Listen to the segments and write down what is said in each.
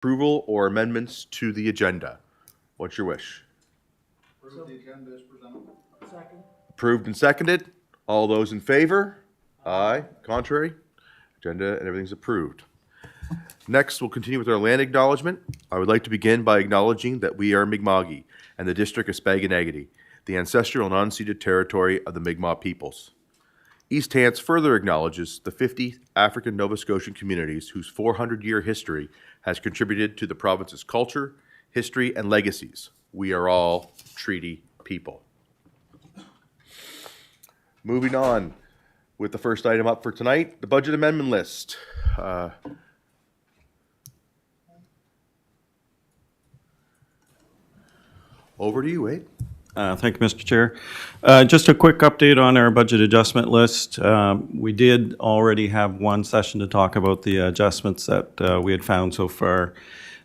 Approval or amendments to the agenda? What's your wish? Approve the agenda as presented. Second. Approved and seconded. All those in favor? Aye. Contrary? Agenda and everything's approved. Next, we'll continue with our land acknowledgement. I would like to begin by acknowledging that we are Mi'kma'ki and the district of Spaganagity, the ancestral and unceded territory of the Mi'kmaq peoples. East Hants further acknowledges the 50 African Nova Scotian communities whose 400-year history has contributed to the province's culture, history, and legacies. We are all treaty people. Moving on with the first item up for tonight, the budget amendment list. Over to you, Wade. Thank you, Mr. Chair. Just a quick update on our budget adjustment list. We did already have one session to talk about the adjustments that we had found so far.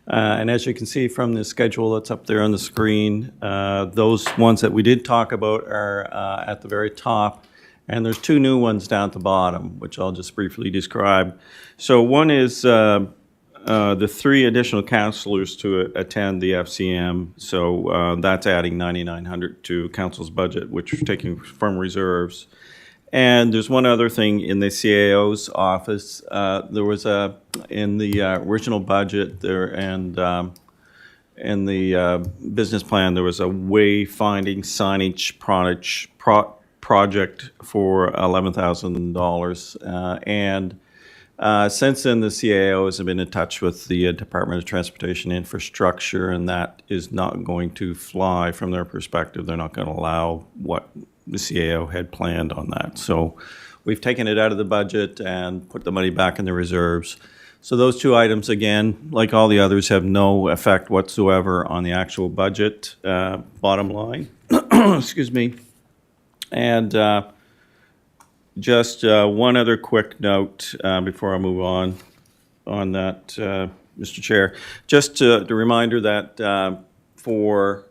And as you can see from the schedule that's up there on the screen, those ones that we did talk about are at the very top. And there's two new ones down at the bottom, which I'll just briefly describe. So one is the 3 additional counselors to attend the FCM. So that's adding $9,900 to council's budget, which we're taking from reserves. And there's one other thing in the CAO's office. There was in the original budget there and in the business plan, there was a wayfinding signage project for $11,000. And since then, the CAOs have been in touch with the Department of Transportation Infrastructure, and that is not going to fly from their perspective. They're not going to allow what the CAO had planned on that. So we've taken it out of the budget and put the money back in the reserves. So those two items, again, like all the others, have no effect whatsoever on the actual budget bottom line. Excuse me. And just one other quick note before I move on that, Mr. Chair. Just the reminder that for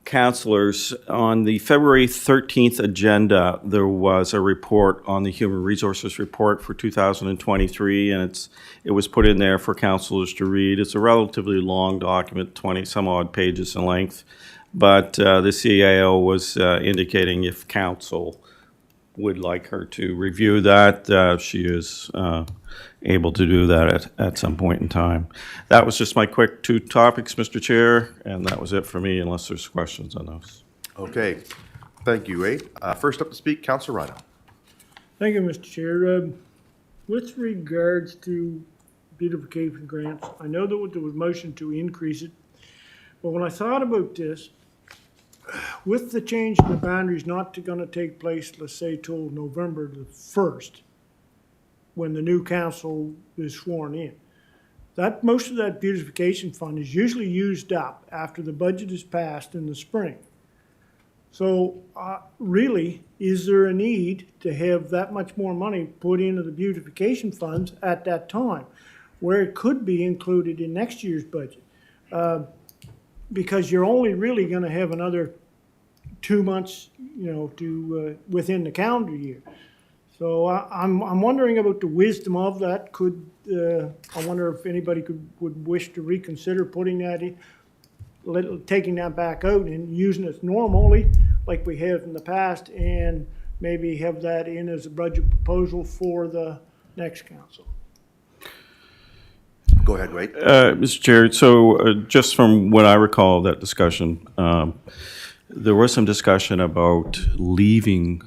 councilors, on the February 13th agenda, there was a report on the Human Resources Report for 2023, and it was put in there for councilors to read. It's a relatively long document, 20-some-odd pages in length, but the CAO was indicating if council would like her to review that, she is able to do that at some point in time. That was just my quick 2 topics, Mr. Chair, and that was it for me, unless there's questions on those. Okay. Thank you, Wade. First up to speak, Councillor Rhino. Thank you, Mr. Chair. With regards to beautification grants, I know that there was motion to increase it, but when I thought about this, with the change in the boundaries not going to take place, let's say, till November the 1st, when the new council is sworn in, that most of that beautification fund is usually used up after the budget is passed in the spring. So really, is there a need to have that much more money put into the beautification funds at that time, where it could be included in next year's budget? Because you're only really going to have another 2 months, to within the calendar year. So I'm wondering about the wisdom of that. I wonder if anybody would wish to reconsider putting that in, taking that back out and using it normally, like we have in the past, and maybe have that in as a budget proposal for the next council. Go ahead, Wade. Mr. Chair, so just from what I recall of that discussion, there was some discussion about leaving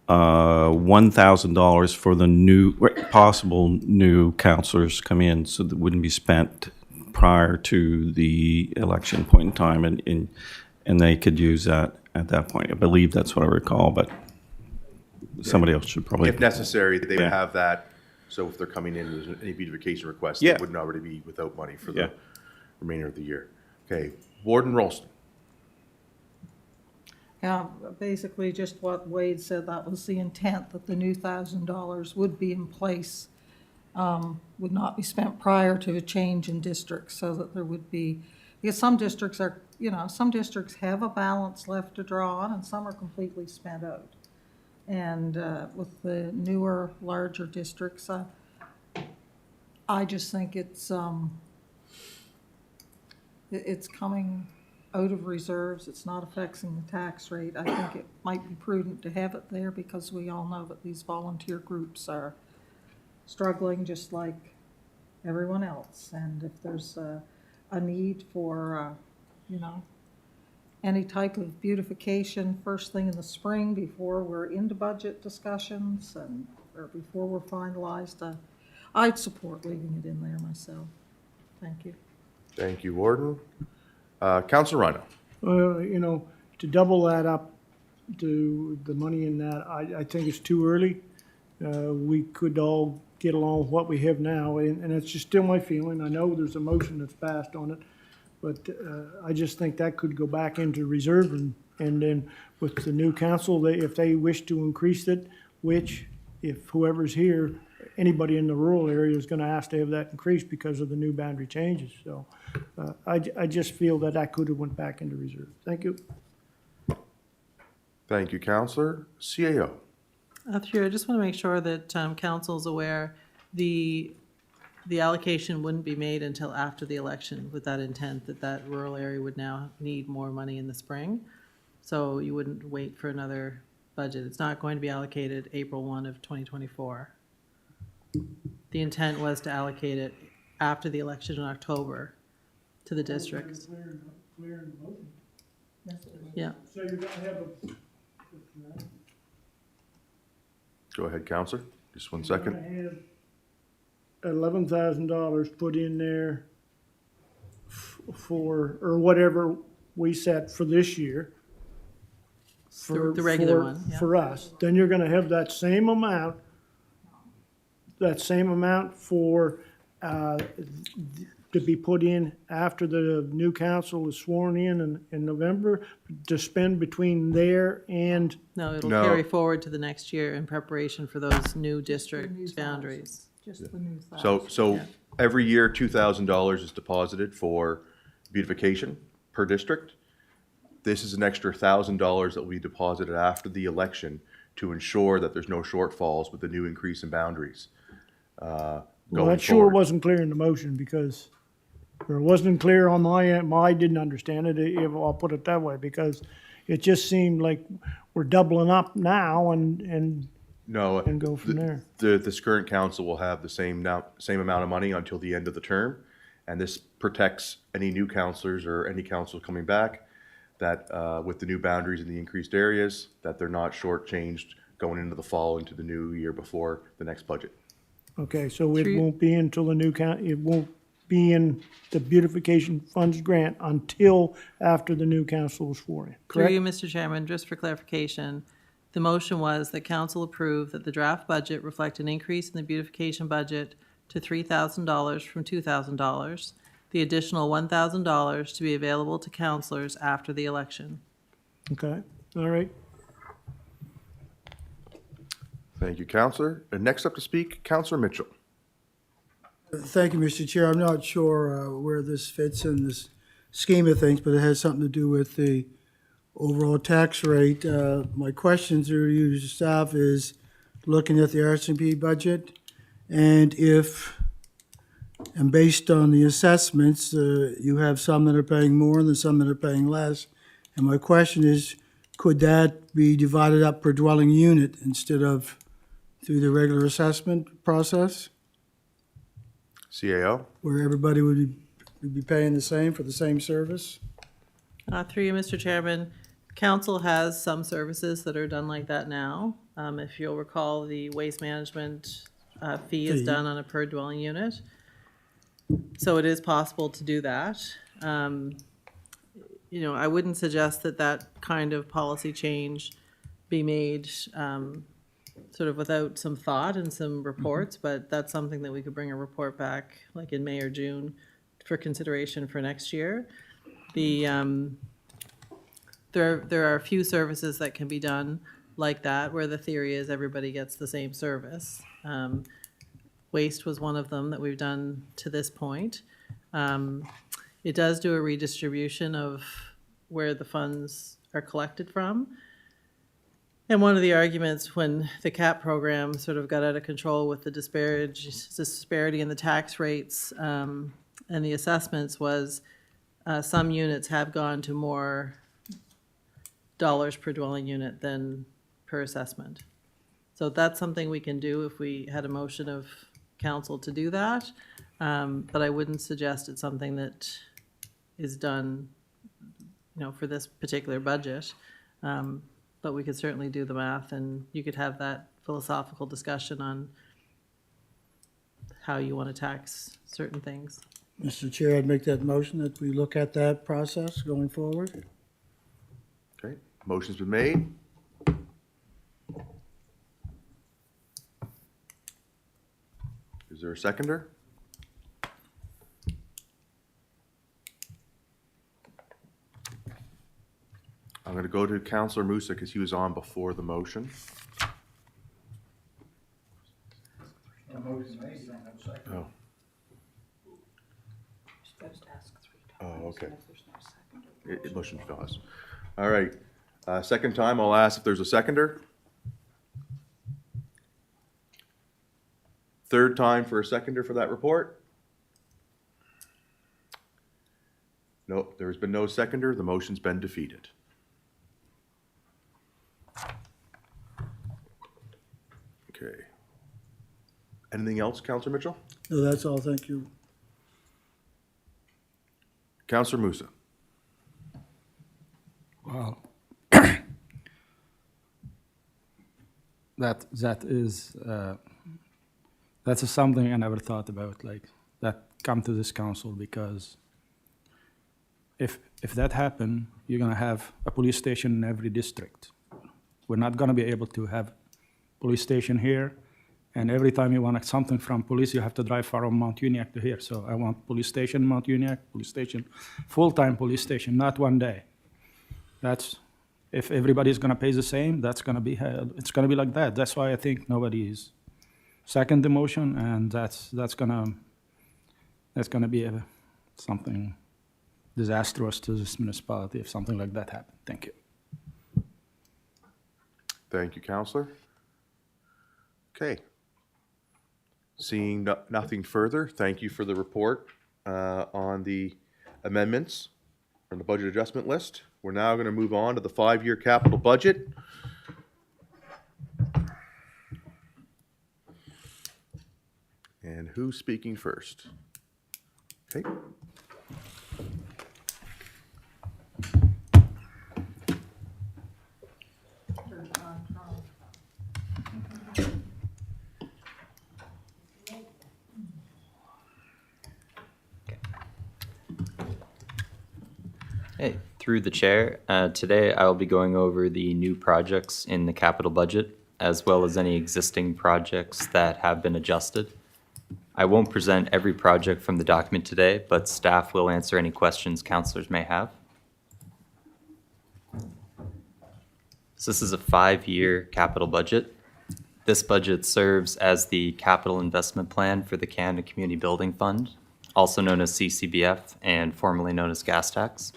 $1,000 for the possible new councillors come in, so that wouldn't be spent prior to the election point in time, and they could use that at that point. I believe that's what I recall, but somebody else should probably. If necessary, they would Yeah. have that. So if they're coming in with any beautification requests, Yeah. they wouldn't already be without money for the Yeah. remainder of the year. Okay, Warden Rolston. Yeah, basically just what Wade said, that was the intent, that the new $1,000 would be in place, would not be spent prior to a change in districts, so that there would be, because some districts are, some districts have a balance left to draw on, and some are completely spent out. And with the newer, larger districts, I just think it's it's coming out of reserves, it's not affecting the tax rate. I think it might be prudent to have it there because we all know that these volunteer groups are struggling just like everyone else. And if there's a need for, any type of beautification first thing in the spring before we're into budget discussions or before we're finalized, I'd support leaving it in there myself. Thank you. Thank you, Warden. Counselor Rhino. To double that up to the money in that, I think it's too early. We could all get along with what we have now, and it's just still my feeling. I know there's a motion that's passed on it, but I just think that could go back into reserve, and then with the new council, if they wish to increase it, which if whoever's here, anybody in the rural area is gonna ask to have that increased because of the new boundary changes. So I just feel that could have went back into reserve. Thank you. Thank you, Counselor. CAO. Through, I just want to make sure that council's aware, the allocation wouldn't be made until after the election with that intent that rural area would now need more money in the spring. So you wouldn't wait for another budget. It's not going to be allocated April 1 of 2024. The intent was to allocate it after the election in October to the districts. Yeah. So you're gonna have Go ahead, Counselor. Just 1 second. $11,000 put in there for, or whatever we set for this year. The regular one, yeah. For us, then you're gonna have that same amount for, to be put in after the new council is sworn in November, to spend between there and, No, it'll No. carry forward to the next year in preparation for those new district New boundaries. Just the new thousand. So Yeah. every year, $2,000 is deposited for beautification per district. This is an extra $1,000 that we deposited after the election to ensure that there's no shortfalls with the new increase in boundaries. well, Going that sure forward. wasn't clear in the motion because, or it wasn't clear on my end, I didn't understand it, I'll put it that way, because it just seemed like we're doubling up now and No. go from there. This current council will have the same amount of money until the end of the term. And this protects any new councilors or any council coming back that, with the new boundaries in the increased areas, that they're not shortchanged going into the fall, into the new year before the next budget. Okay, so it Through- won't be until the new it won't be in the beautification funds grant until after the new council is sworn in, Through correct? you, Mr. Chairman, just for clarification, the motion was that council approve that the draft budget reflect an increase in the beautification budget to $3,000 from $2,000, the additional $1,000 to be available to councilors after the election. Okay, all right. Thank you, Counselor. And next up to speak, Counselor Mitchell. Thank you, Mr. Chair. I'm not sure where this fits in this scheme of things, but it has something to do with the overall tax rate. My question through you, staff, is looking at the RCMP budget, and based on the assessments, you have some that are paying more and some that are paying less. And my question is, could that be divided up per dwelling unit instead of through the regular assessment process, CAO. where everybody would be paying the same for the same service? Through you, Mr. Chairman, council has some services that are done like that now. If you'll recall, the waste management fee is done on a per dwelling unit. So it is possible to do that. I wouldn't suggest that kind of policy change be made sort of without some thought and some reports, but that's something that we could bring a report back like in May or June for consideration for next year. There are a few services that can be done like that, where the theory is everybody gets the same service. Waste was one of them that we've done to this point. It does do a redistribution of where the funds are collected from. And one of the arguments when the CAP program sort of got out of control with the disparity in the tax rates and the assessments was some units have gone to more dollars per dwelling unit than per assessment. So that's something we can do if we had a motion of council to do that. But I wouldn't suggest it's something that is done, for this particular budget. But we could certainly do the math, and you could have that philosophical discussion on how you want to tax certain things. Mr. Chair, I'd make that motion that we look at that process going forward. Okay, motion's been made. Is there a seconder? I'm going to go to Counselor Musa because he was on before the motion. A motion made, you don't have a second. Oh. Oh, okay. Motion fails. All right. Second time, I'll ask if there's a seconder. Third time for a seconder for that report. Nope, there's been no seconder. The motion's been defeated. Okay. Anything else, Counselor Mitchell? No, that's all, thank you. Counselor Musa. Wow. That's something I never thought about, like, that come to this council, because if that happen, you're gonna have a police station in every district. We're not gonna be able to have police station here, and every time you want something from police, you have to drive from Mount Uniacke to here. So I want police station, Mount Uniacke, police station, full-time police station, not one day. That's, if everybody's gonna pay the same, it's gonna be like that. That's why I think nobody is second the motion, and that's gonna be something disastrous to this municipality if something like that happened. Thank you. Thank you, Counselor. Okay. Seeing nothing further, thank you for the report on the amendments from the budget adjustment list. We're now going to move on to the 5-year capital budget. And who's speaking first? Okay. Hey, through the chair, today I will be going over the new projects in the capital budget, as well as any existing projects that have been adjusted. I won't present every project from the document today, but staff will answer any questions councilors may have. So this is a 5-year capital budget. This budget serves as the capital investment plan for the Canada Community Building Fund, also known as CCBF and formerly known as gas tax.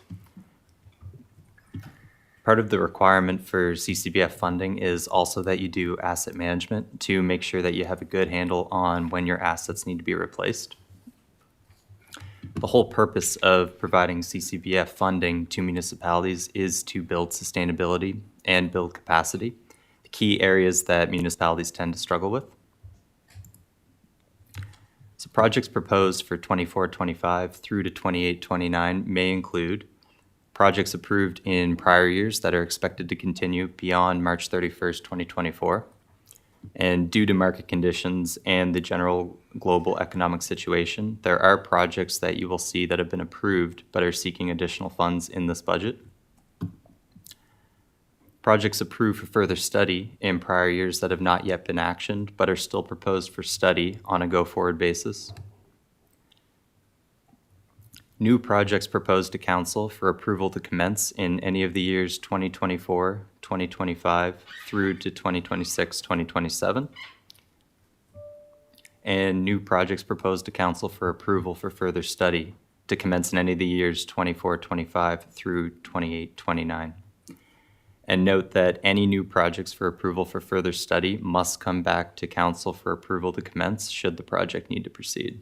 Part of the requirement for CCBF funding is also that you do asset management to make sure that you have a good handle on when your assets need to be replaced. The whole purpose of providing CCBF funding to municipalities is to build sustainability and build capacity, the key areas that municipalities tend to struggle with. So projects proposed for 24-25 through to 28-29 may include projects approved in prior years that are expected to continue beyond March 31st, 2024. And due to market conditions and the general global economic situation, there are projects that you will see that have been approved but are seeking additional funds in this budget. Projects approved for further study in prior years that have not yet been actioned but are still proposed for study on a go-forward basis. New projects proposed to council for approval to commence in any of the years 2024, 2025 through to 2026, 2027. And new projects proposed to council for approval for further study to commence in any of the years 24, 25 through 28, 29. And note that any new projects for approval for further study must come back to council for approval to commence should the project need to proceed.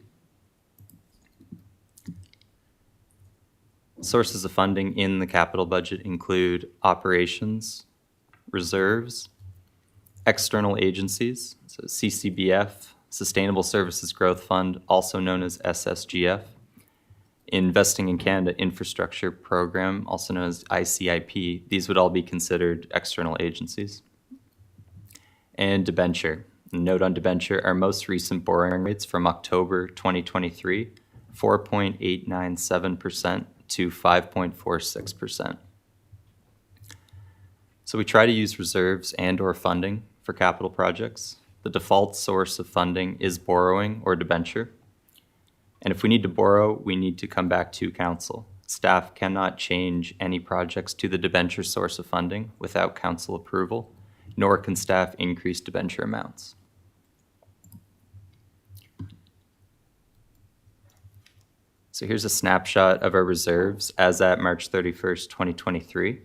Sources of funding in the capital budget include operations, reserves, external agencies, so CCBF, Sustainable Services Growth Fund, also known as SSGF, Investing in Canada Infrastructure Program, also known as ICIP. These would all be considered external agencies. And debenture. Note on debenture, our most recent borrowing rates from October 2023, 4.897% to 5.46%. So we try to use reserves and/or funding for capital projects. The default source of funding is borrowing or debenture. And if we need to borrow, we need to come back to council. Staff cannot change any projects to the debenture source of funding without council approval, nor can staff increase debenture amounts. So here's a snapshot of our reserves as at March 31st, 2023.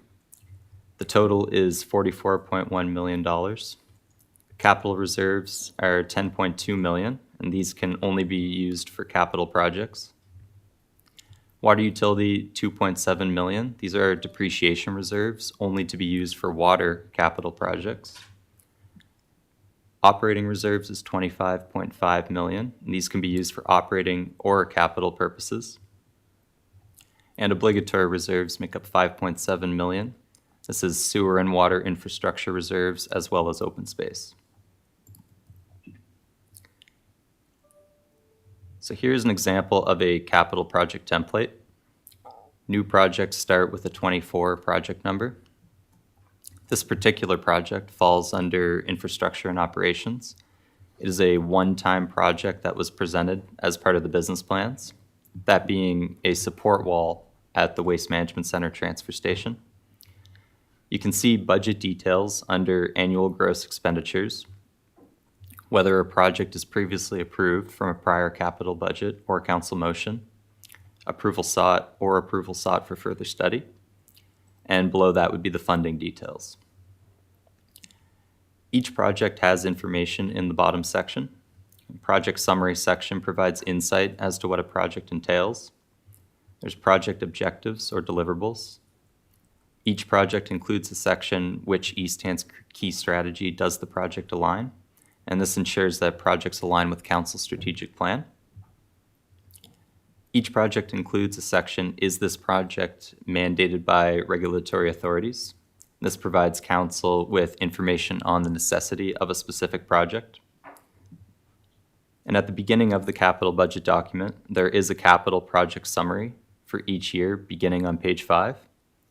The total is $44.1 million. Capital reserves are $10.2 million, and these can only be used for capital projects. Water utility, $2.7 million. These are depreciation reserves, only to be used for water capital projects. Operating reserves is $25.5 million, and these can be used for operating or capital purposes. And obligatory reserves make up $5.7 million. This is sewer and water infrastructure reserves, as well as open space. So here's an example of a capital project template. New projects start with a 24 project number. This particular project falls under infrastructure and operations. It is a one-time project that was presented as part of the business plans, that being a support wall at the Waste Management Center transfer station. You can see budget details under annual gross expenditures, whether a project is previously approved from a prior capital budget or council motion, approval sought or approval sought for further study, and below that would be the funding details. Each project has information in the bottom section. The project summary section provides insight as to what a project entails. There's project objectives or deliverables. Each project includes a section which East Hand's key strategy does the project align, and this ensures that projects align with council's strategic plan. Each project includes a section, is this project mandated by regulatory authorities? This provides council with information on the necessity of a specific project. And at the beginning of the capital budget document, there is a capital project summary for each year beginning on page 5.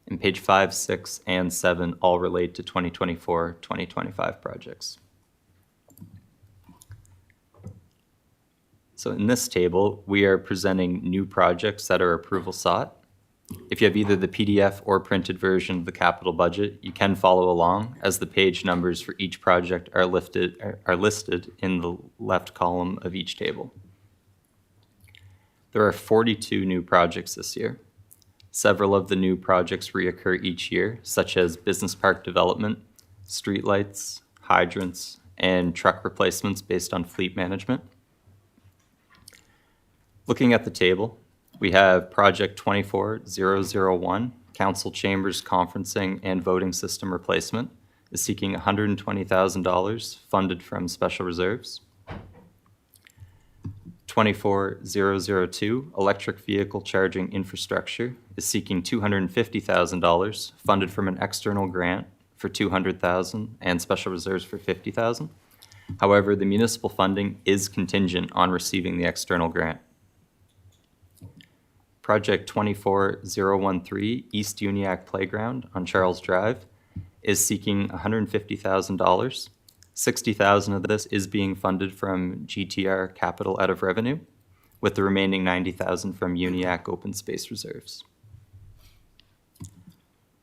And page 5, 6, and 7 all relate to 2024-2025 projects. So in this table, we are presenting new projects that are approval sought. If you have either the PDF or printed version of the capital budget, you can follow along as the page numbers for each project are listed in the left column of each table. There are 42 new projects this year. Several of the new projects reoccur each year, such as business park development, streetlights, hydrants, and truck replacements based on fleet management. Looking at the table, we have Project 24001, Council Chambers Conferencing and Voting System Replacement, is seeking $120,000 funded from special reserves. 24002, Electric Vehicle Charging Infrastructure, is seeking $250,000 funded from an external grant for $200,000 and special reserves for $50,000. However, the municipal funding is contingent on receiving the external grant. Project 24013, East Uniacke Playground on Charles Drive, is seeking $150,000. $60,000 of this is being funded from GTR capital out of revenue, with the remaining $90,000 from Uniacke open space reserves.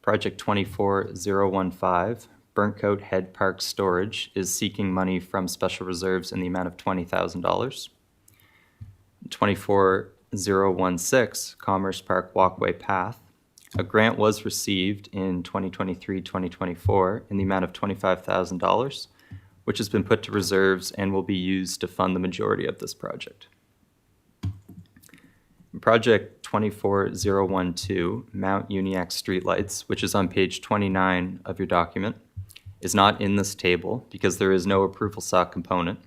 Project 24015, Burntcoat Head Park Storage, is seeking money from special reserves in the amount of $20,000. 24016, Commerce Park Walkway Path. A grant was received in 2023-2024 in the amount of $25,000, which has been put to reserves and will be used to fund the majority of this project. Project 24012, Mount Uniac Streetlights, which is on page 29 of your document, is not in this table because there is no approval sought component.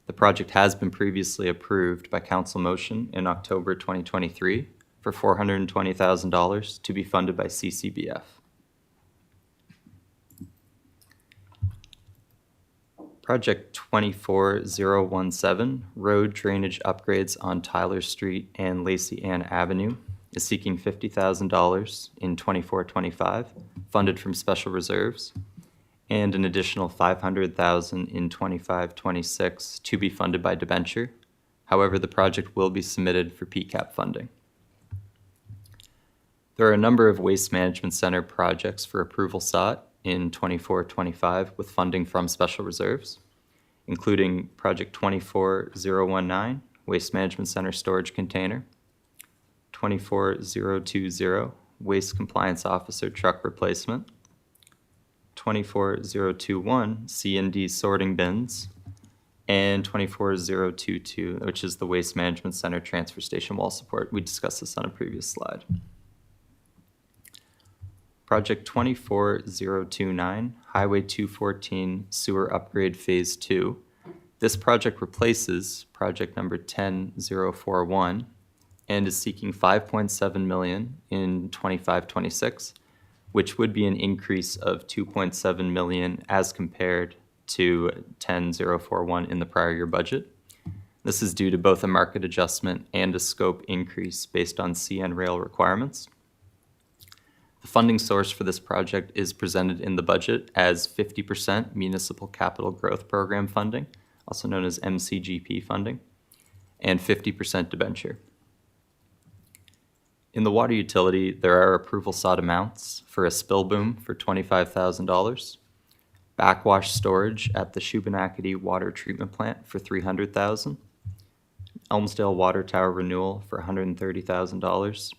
The project has been previously approved by council motion in October 2023 for $420,000 to be funded by CCBF. Project 24017, road drainage upgrades on Tyler Street and Lacey Ann Avenue, is seeking $50,000 in 24-25, funded from special reserves, and an additional $500,000 in 25-26 to be funded by debenture. However, the project will be submitted for PCAP funding. There are a number of Waste Management Center projects for approval sought in 24-25 with funding from special reserves, including Project 24019, Waste Management Center Storage Container, 24020, Waste Compliance Officer Truck Replacement, 24021, C&D Sorting Bins, and 24022, which is the Waste Management Center Transfer Station Wall Support. We discussed this on a previous slide. Project 24029, Highway 214 Sewer Upgrade Phase 2. This project replaces project number 10041 and is seeking $5.7 million in 25-26, which would be an increase of $2.7 million as compared to 10041 in the prior year budget. This is due to both a market adjustment and a scope increase based on CN Rail requirements. The funding source for this project is presented in the budget as 50% Municipal Capital Growth Program funding, also known as MCGP funding, and 50% debenture. In the water utility, there are approval sought amounts for a spill boom for $25,000, backwash storage at the Shubenacadie Water Treatment Plant for $300,000, Elmsdale Water Tower renewal for $130,000,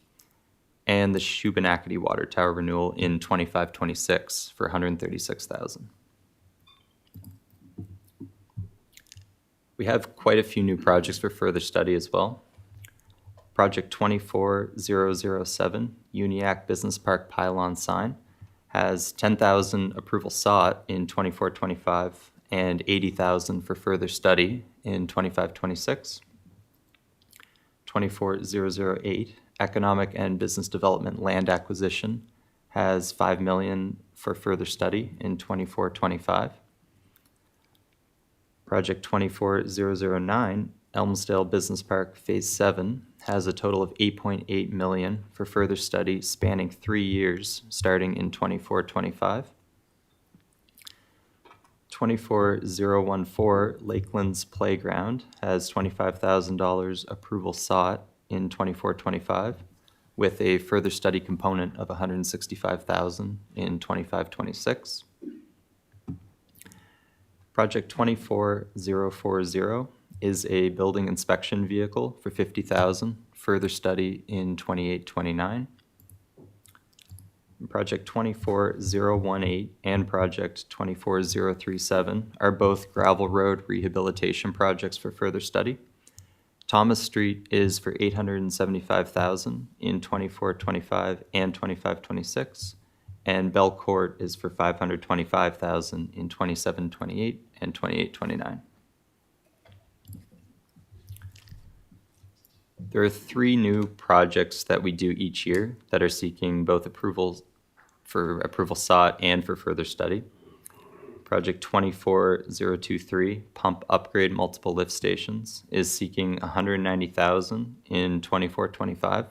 and the Shubenacadie Water Tower renewal in 25-26 for $136,000. We have quite a few new projects for further study as well. Project 24007, Uniac Business Park Pylon Sign, has 10,000 approval sought in 24-25 and 80,000 for further study in 25-26. 24008, Economic and Business Development Land Acquisition, has $5 million for further study in 24-25. Project 24009, Elmsdale Business Park Phase 7, has a total of $8.8 million for further study spanning 3 years starting in 24-25. 24014, Lakelands Playground, has $25,000 approval sought in 24-25 with a further study component of $165,000 in 25-26. Project 24040 is a building inspection vehicle for $50,000, further study in 28-29. Project 24018 and Project 24037 are both gravel road rehabilitation projects for further study. Thomas Street is for $875,000 in 24-25 and 25-26, and Bell Court is for $525,000 in 27-28 and 28-29. There are 3 new projects that we do each year that are seeking both approval sought and for further study. Project 24023, Pump Upgrade Multiple Lift Stations, is seeking $190,000 in 24-25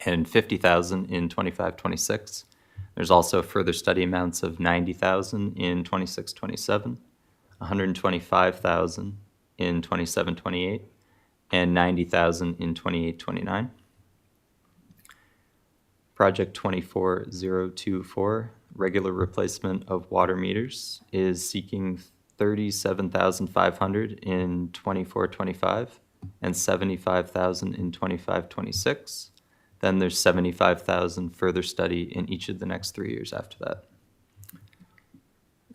and $50,000 in 25-26. There's also further study amounts of $90,000 in 26-27, $125,000 in 27-28, and $90,000 in 28-29. Project 24024, regular replacement of water meters, is seeking $37,500 in 24-25 and $75,000 in 25-26. Then there's $75,000 further study in each of the next 3 years after that.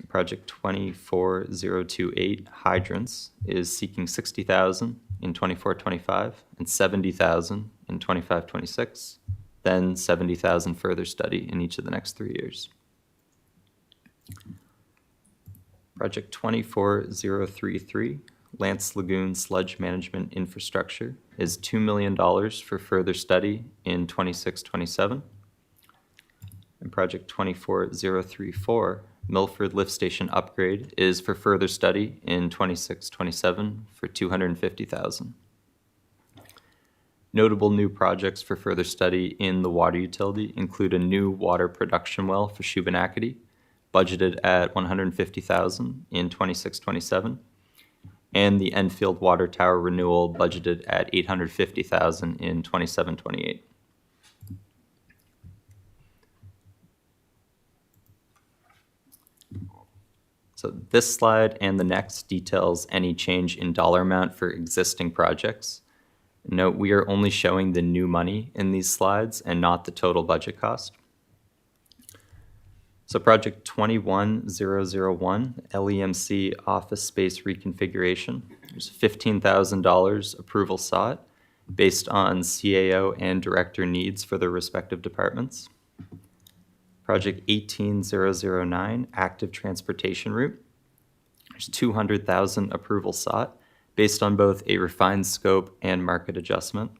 Project 24028, hydrants, is seeking $60,000 in 24-25, and 70,000 in 25-26, then 70,000 further study in each of the next 3 years. Project 24033, Lance Lagoon Sludge Management Infrastructure, is $2 million for further study in 26-27. And Project 24034, Milford Lift Station Upgrade, is for further study in 26-27 for $250,000. Notable new projects for further study in the water utility include a new water production well for Shubenacadie, budgeted at $150,000 in 26-27, and the Enfield Water Tower renewal budgeted at $850,000 in 27-28. So this slide and the next details any change in dollar amount for existing projects. Note, we are only showing the new money in these slides and not the total budget cost. So project 21001, LEMC office space reconfiguration. There's $15,000 approval sought based on CAO and director needs for their respective departments. Project 18009, active transportation route. There's $200,000 approval sought based on both a refined scope and market adjustment.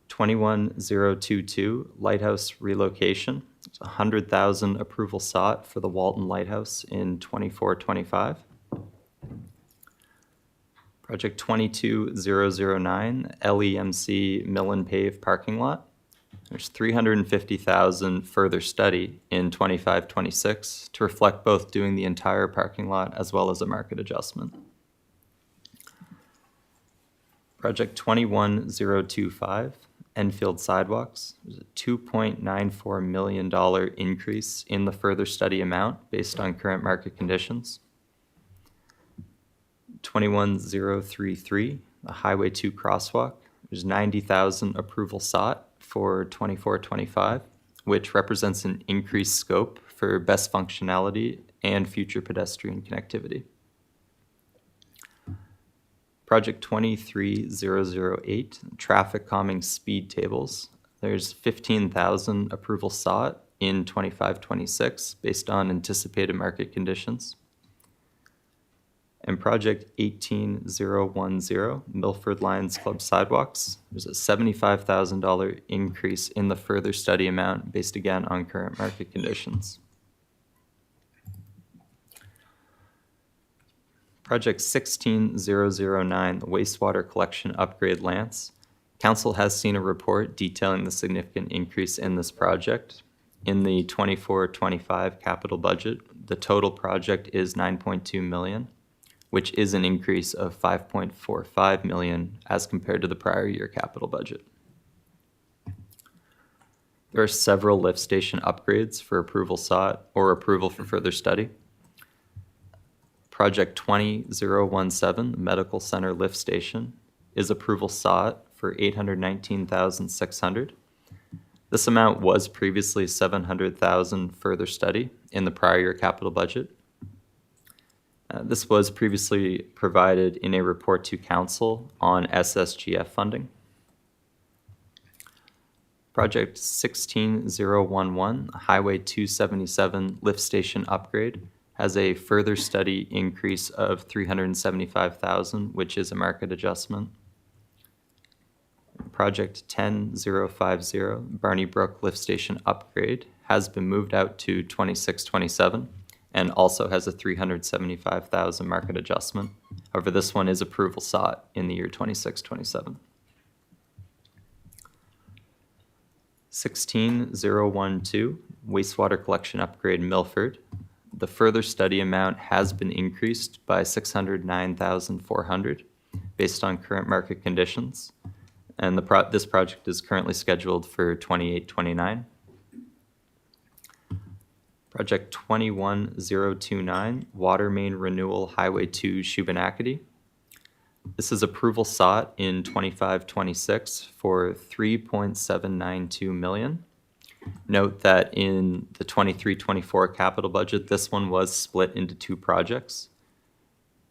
21022, lighthouse relocation. There's $100,000 approval sought for the Walton Lighthouse in 24-25. Project 22009, LEMC mill and pave parking lot. There's $350,000 further study in 25-26 to reflect both doing the entire parking lot as well as a market adjustment. Project 21025, Enfield sidewalks. There's a $2.94 million increase in the further study amount based on current market conditions. 21033, the Highway 2 crosswalk. There's $90,000 approval sought for 24-25, which represents an increased scope for best functionality and future pedestrian connectivity. Project 23008, traffic calming speed tables. There's $15,000 approval sought in 25-26 based on anticipated market conditions. And Project 18010, Milford Lions Club sidewalks. There's a $75,000 increase in the further study amount based again on current market conditions. Project 16009, the wastewater collection upgrade Lance. Council has seen a report detailing the significant increase in this project. In the 24-25 capital budget, the total project is $9.2 million, which is an increase of $5.45 million as compared to the prior year capital budget. There are several lift station upgrades for approval sought or approval for further study. Project 20017, the Medical Center Lift Station, is approval sought for $819,600. This amount was previously $700,000 further study in the prior year capital budget. This was previously provided in a report to Council on SSGF funding. Project 16011, Highway 277 Lift Station Upgrade, has a further study increase of $375,000, which is a market adjustment. Project 10050, Barney Brook Lift Station Upgrade, has been moved out to 26-27 and also has a $375,000 market adjustment. However, this one is approval sought in the year 26-27. 16012, Wastewater Collection Upgrade Milford. The further study amount has been increased by $609,400 based on current market conditions, and this project is currently scheduled for 28-29. Project 21029, Water Main Renewal Highway 2 Shubenacadie. This is approval sought in 25-26 for $3.792 million. Note that in the 23-24 capital budget, this one was split into two projects.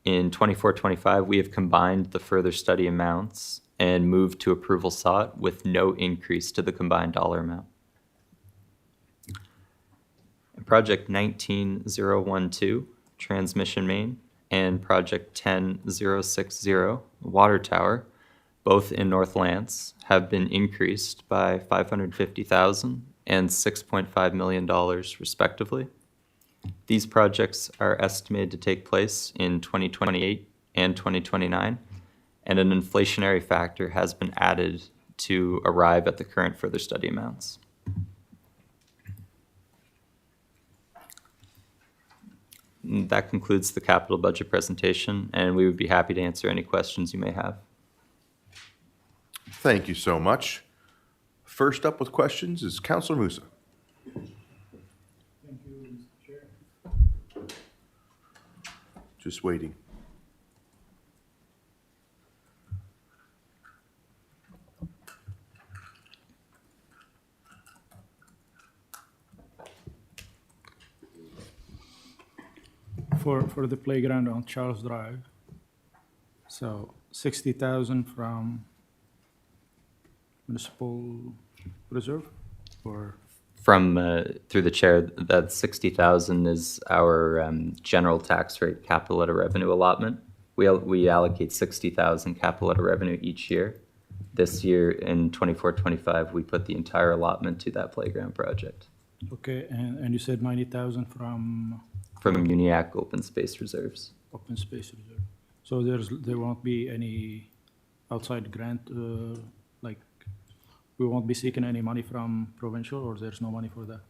In 24-25, we have combined the further study amounts and moved to approval sought with no increase to the combined dollar amount. Project 19012, transmission main, and Project 10060, water tower, both in North Lance, have been increased by $550,000 and $6.5 million respectively. These projects are estimated to take place in 2028 and 2029, and an inflationary factor has been added to arrive at the current further study amounts. That concludes the capital budget presentation, and we would be happy to answer any questions you may have. Thank you so much. First up with questions is Councillor Musa. Thank you, Mr. Chair. Just waiting. For the playground on Charles Drive. So 60,000 from municipal reserve, or? From, through the chair, that 60,000 is our general tax rate capital letter revenue allotment. We allocate 60,000 capital letter revenue each year. This year, in 24-25, we put the entire allotment to that playground project Okay, and you said 90,000 from from UNIAC open space reserves. open space reserve. So there won't be any outside grant, like, we won't be seeking any money from provincial, or there's no money for that?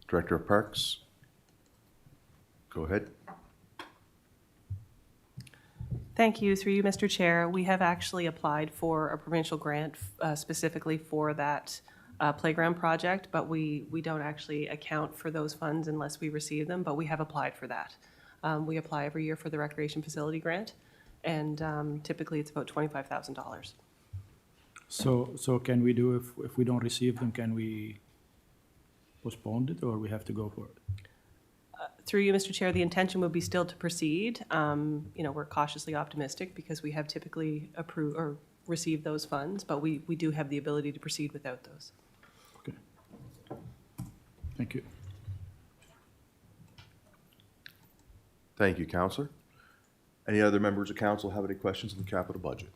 Director of Parks. Go ahead. Thank you. Through you, Mr. Chair, we have actually applied for a provincial grant specifically for that playground project, but we don't actually account for those funds unless we receive them, but we have applied for that. We apply every year for the recreation facility grant, and typically it's about $25,000. So can we do, if we don't receive them, can we postpone it, or we have to go for it? Through you, Mr. Chair, the intention would be still to proceed. We're cautiously optimistic because we have typically approved or received those funds, but we do have the ability to proceed without those. Okay. Thank you. Thank you, Councillor. Any other members of council have any questions on the capital budget?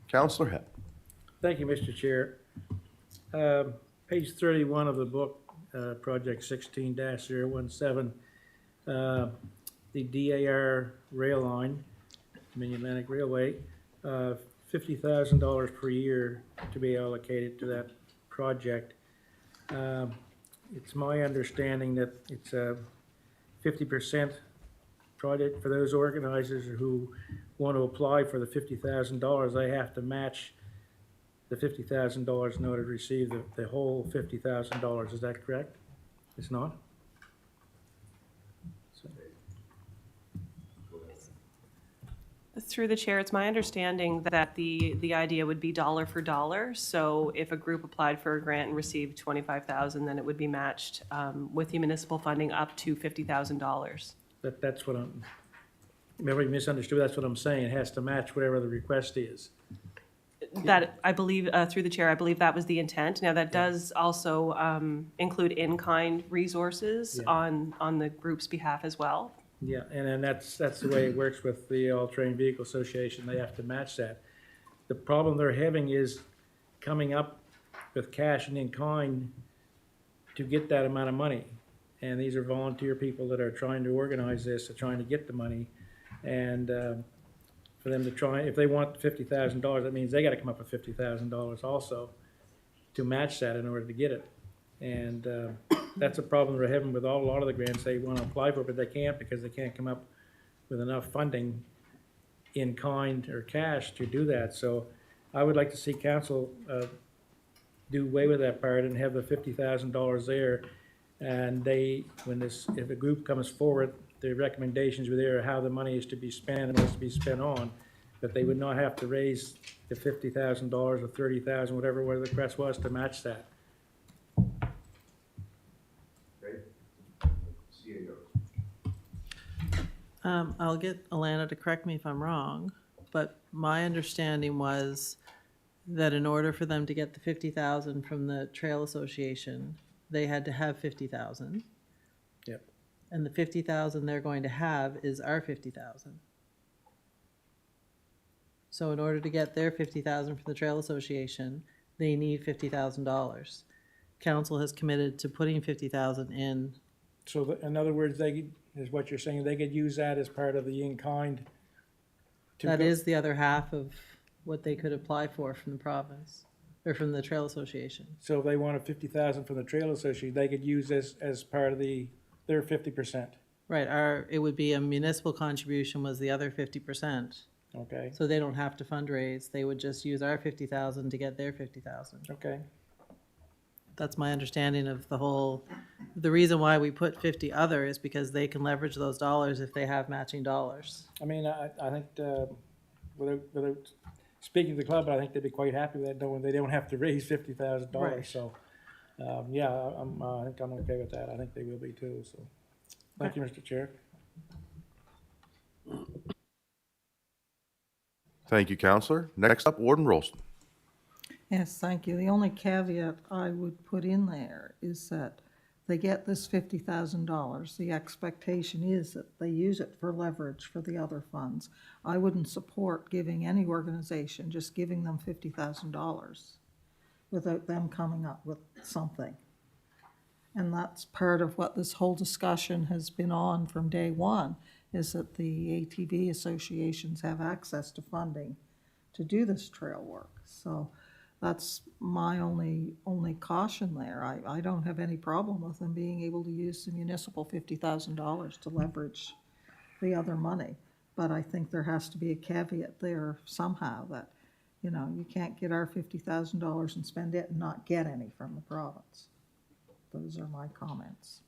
Councillor Hepp. Thank you, Mr. Chair. Page 31 of the book, Project 16-017, the DAR rail line, Dominion Atlantic Railway, $50,000 per year to be allocated to that project. It's my understanding that it's a 50% project for those organizers who want to apply for the $50,000. They have to match the $50,000 in order to receive the whole $50,000. Is that correct? It's not? Through the chair, it's my understanding that the idea would be dollar for dollar. So if a group applied for a grant and received $25,000, then it would be matched with the municipal funding up to $50,000. That's what I'm, maybe misunderstood, that's what I'm saying. It has to match whatever the request is. That, I believe, through the chair, I believe that was the intent. Now, that does also include in-kind resources Yeah. on the group's behalf as well. Yeah, and then that's the way it works with the All-Terrain Vehicle Association. They have to match that. The problem they're having is coming up with cash and in-kind to get that amount of money. And these are volunteer people that are trying to organize this, are trying to get the money. And for them to try, if they want $50,000, that means they gotta come up with $50,000 also to match that in order to get it. And that's a problem they're having with a lot of the grants they want to apply for, but they can't because they can't come up with enough funding in kind or cash to do that. So I would like to see council do away with that part and have the $50,000 there. And they, if a group comes forward, the recommendations were there, how the money is to be spent and what's to be spent on. But they would not have to raise the $50,000 or $30,000, whatever the request was, to match that. I'll get Alana to correct me if I'm wrong, but my understanding was that in order for them to get the 50,000 from the Trail Association, they had to have 50,000. Yep. And the 50,000 they're going to have is our 50,000. So in order to get their 50,000 from the Trail Association, they need $50,000. Council has committed to putting 50,000 in. So in other words, is what you're saying, they could use that as part of the in-kind? to That go- is the other half of what they could apply for from the province, or from the Trail Association. So if they wanted 50,000 from the Trail Association, they could use this as part of their 50%, Right, it would be a municipal contribution was the other 50%. okay? So they don't have to fundraise, they would just use our 50,000 to get their 50,000. Okay, That's my understanding of the reason why we put 50 other is because they can leverage those dollars if they have matching dollars. I mean, I think, without speaking to the club, I think they'd be quite happy with that, knowing they don't have to raise $50,000, Right. so, yeah, I think I'm okay with that, I think they will be too, so. Thank you, Mr. Chair. Thank you, Counselor. Next up, Warden Rolston. Yes, thank you. The only caveat I would put in there is that they get this $50,000. The expectation is that they use it for leverage for the other funds. I wouldn't support giving any organization, just giving them $50,000 without them coming up with something. And that's part of what this whole discussion has been on from day one, is that the ATV associations have access to funding to do this trail work. So that's my only caution there. I don't have any problem with them being able to use the municipal $50,000 to leverage the other money. But I think there has to be a caveat there somehow that, you can't get our $50,000 and spend it and not get any from the province. Those are my comments.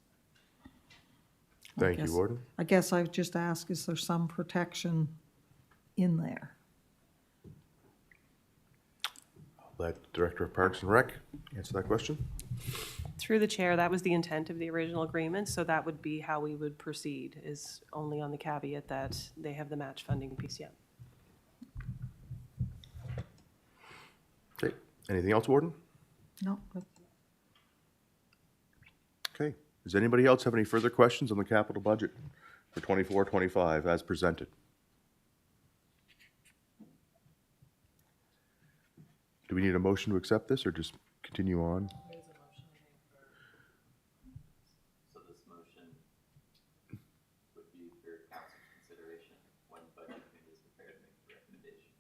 Thank you, guess- Warden. I guess I would just ask, is there some protection in there? Let Director of Parks and Rec answer that question. Through the chair, that was the intent of the original agreement, so that would be how we would proceed, is only on the caveat that they have the match funding piece, yeah. Okay. Anything else, Warden? No, but Okay. Does anybody else have any further questions on the capital budget for 24-25 as presented? Do we need a motion to accept this or just continue on? So this motion would be for council consideration when budget committee is prepared to make the recommendation.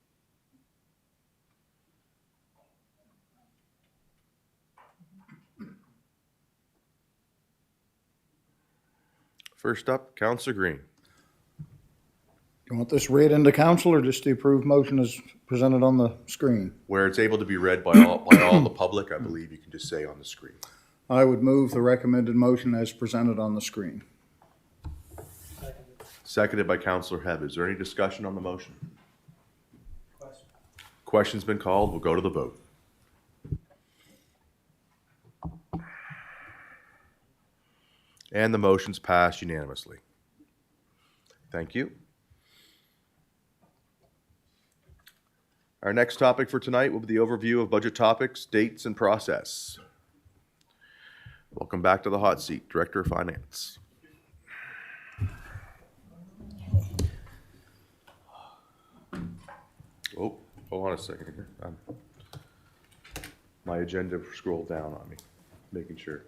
First up, Counselor Green. You want this read into council or just the approved motion as presented on the screen? Where it's able to be read by all the public, I believe you can just say on the screen. I would move the recommended motion as presented on the screen. Seconded by Counselor Hebb. Is there any discussion on the motion? Question's been called. We'll go to the vote. And the motion's passed unanimously. Thank you. Our next topic for tonight will be the overview of budget topics, dates, and process. Welcome back to the hot seat, Director of Finance. Oh, hold on a second here. My agenda scrolled down on me, making sure.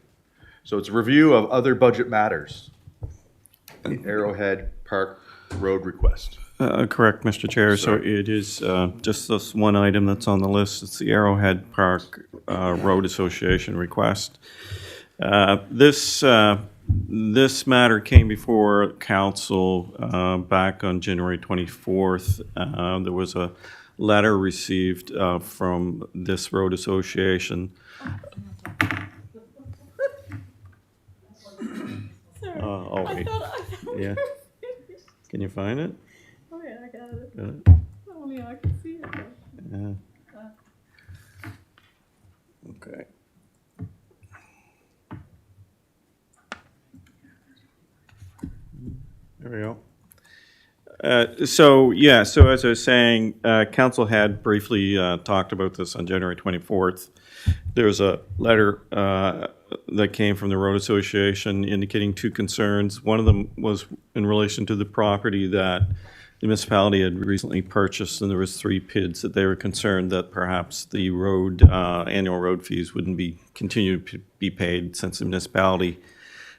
So it's a review of other budget matters. The Arrowhead Park Road request. Correct, Mr. Chair. So Sir. it is just this one item that's on the list. It's the Arrowhead Park Road Association request. This matter came before council back on January 24th. There was a letter received from this road association. Oh, wait. Yeah. Can you find it? Oh, yeah, I got it. Got it? Oh, yeah, I can see it. Yeah. Okay. There we go. So as I was saying, council had briefly talked about this on January 24th. There was a letter that came from the Road Association indicating two concerns. One of them was in relation to the property that the municipality had recently purchased, and there was 3 PIDs that they were concerned that perhaps the annual road fees wouldn't continue to be paid since the municipality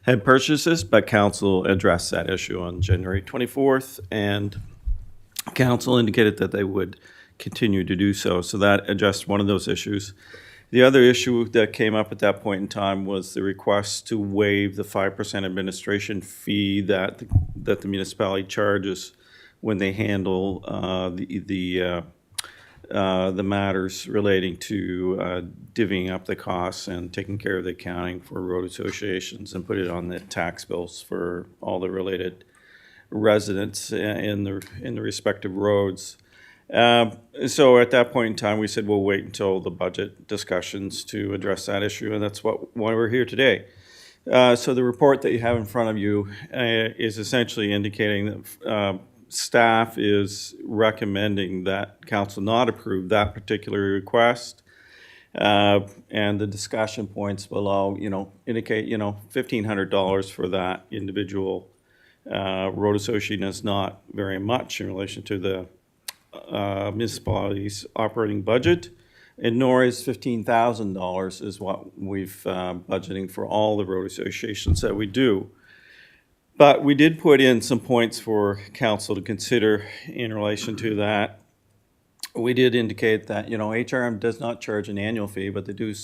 had purchased this, but council addressed that issue on January 24th, and council indicated that they would continue to do so. So that addressed one of those issues. The other issue that came up at that point in time was the request to waive the 5% administration fee that the municipality charges when they handle the matters relating to divvying up the costs and taking care of the accounting for road associations and put it on the tax bills for all the related residents in the respective roads. So at that point in time, we said we'll wait until the budget discussions to address that issue, and that's why we're here today. So the report that you have in front of you is essentially indicating that staff is recommending that council not approve that particular request. And the discussion points below, indicate, $1,500 for that individual road association is not very much in relation to the municipality's operating budget, and nor is $15,000 is what we've budgeting for all the road associations that we do. But we did put in some points for council to consider in relation to that. We did indicate that, HRM does not charge an annual fee, but they do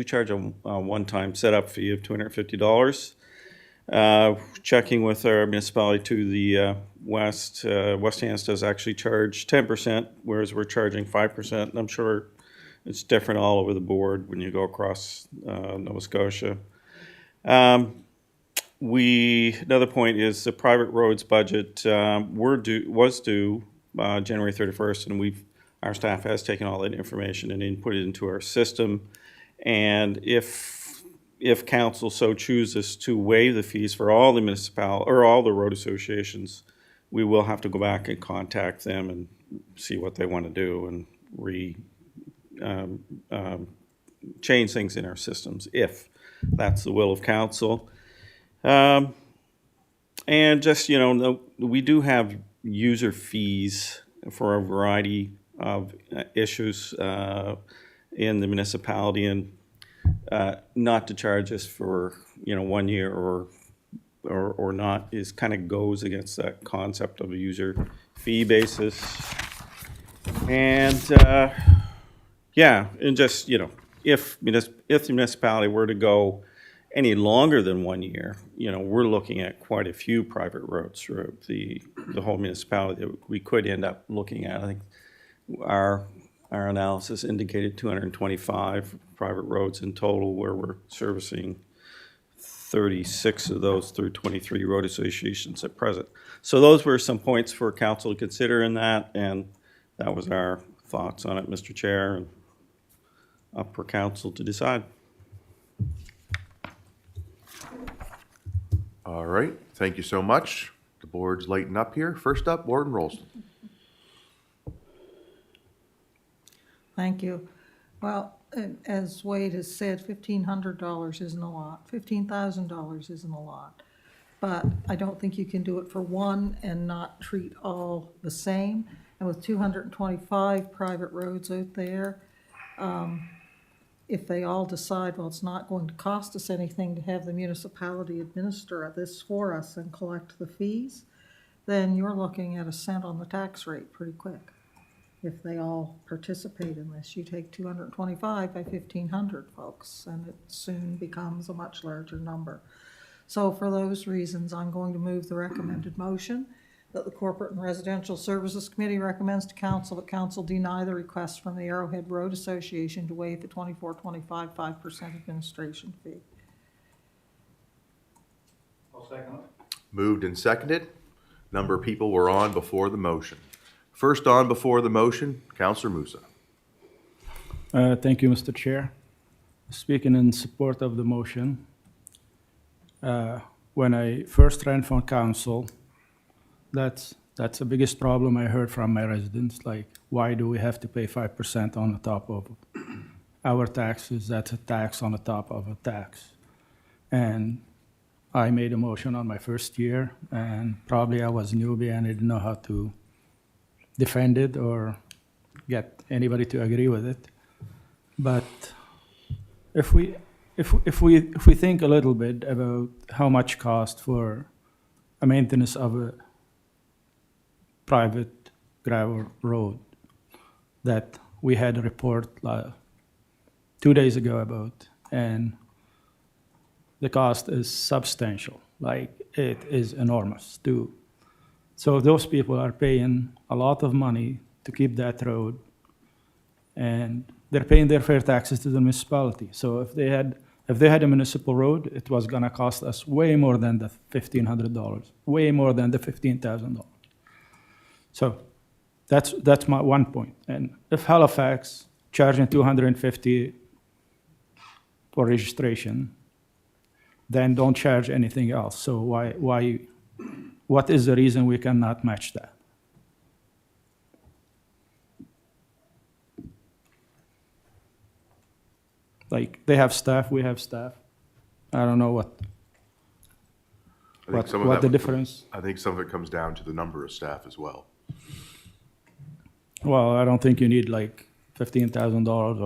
charge a one-time setup fee of $250. Checking with our municipality to the west, West Hants does actually charge 10%, whereas we're charging 5%. And I'm sure it's different all over the board when you go across Nova Scotia. Another point is the private roads budget was due January 31st, and our staff has taken all that information and input it into our system. And if council so chooses to waive the fees for all the all the road associations, we will have to go back and contact them and see what they want to do and change things in our systems if that's the will of council. And just, we do have user fees for a variety of issues in the municipality, and not to charge us for 1 year or not is kind of goes against that concept of a user fee basis. And and just if the municipality were to go any longer than 1 year, we're looking at quite a few private roads throughout the whole municipality that we could end up looking at. I think our analysis indicated 225 private roads in total, where we're servicing 36 of those through 23 road associations at present. So those were some points for council to consider in that, and that was our thoughts on it, Mr. Chair, and up for council to decide. All right, thank you so much. The board's lighting up here. First up, Warden Rolston. Thank you. Well, as Wade has said, $1,500 isn't a lot. $15,000 isn't a lot. But I don't think you can do it for one and not treat all the same. And with 225 private roads out there, if they all decide, well, it's not going to cost us anything to have the municipality administer this for us and collect the fees, then you're looking at a cent on the tax rate pretty quick. If they all participate in this, you take 225 by 1,500 folks, and it soon becomes a much larger number. So for those reasons, I'm going to move the recommended motion that the Corporate and Residential Services Committee recommends to council that council deny the request from the Arrowhead Road Association to waive the 24-25 5% administration fee. I'll second it. Moved and seconded. Number of people were on before the motion. First on before the motion, Councillor Musa. Thank you, Mr. Chair. Speaking in support of the motion, when I first ran for council, that That's the biggest problem I heard from my residents, like, why do we have to pay 5% on the top of our taxes? That's a tax on the top of a tax. And I made a motion on my first year, and probably I was newbie and I didn't know how to defend it or get anybody to agree with it. But if we think a little bit about how much cost for a maintenance of a private gravel road that we had a report 2 days ago about, and the cost is substantial, like it is enormous too. So those people are paying a lot of money to keep that road, and they're paying their fair taxes to the municipality. So if they had a municipal road, it was gonna cost us way more than the $1,500, way more than the $15,000. So that's my one point. And if Halifax charging $250 for registration, then don't charge anything else. So what is the reason we cannot match that? Like, they have staff, we have staff. I don't know what I think some of the that- difference. I think some of it comes down to the number of staff as well. Well, I don't think you need like $15,000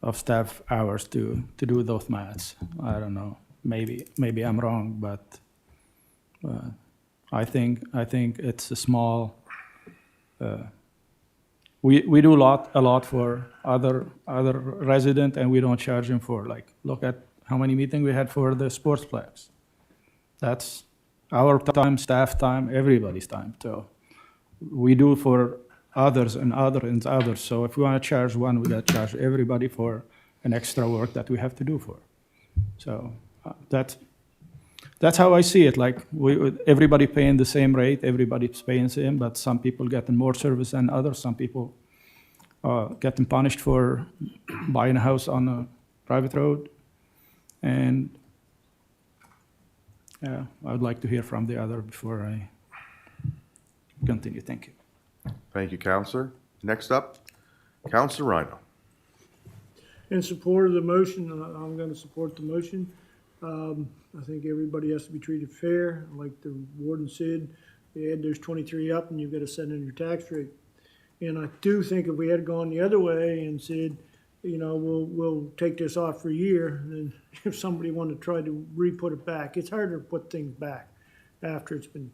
of staff hours to do those maths. I don't know. Maybe I'm wrong, but I think it's a small. We do a lot for other resident, and we don't charge them for, like, look at how many meetings we had for the sportsplex. That's our time, staff time, everybody's time. So we do for others and others. So if we want to charge one, we got to charge everybody for an extra work that we have to do for. So that's how I see it. Like, everybody paying the same rate, everybody's paying the same, but some people getting more service than others. Some people getting punished for buying a house on a private road. And I would like to hear from the other before I continue. Thank you. Thank you, Counselor. Next up, Counselor Rhino. In support of the motion, I'm gonna support the motion. I think everybody has to be treated fair, like the warden said. You add those 23 up and you've got to set in your tax rate. And I do think if we had gone the other way and said, you know, we'll take this off for a year, then if somebody wanted to try to re-put it back, it's harder to put things back after it's been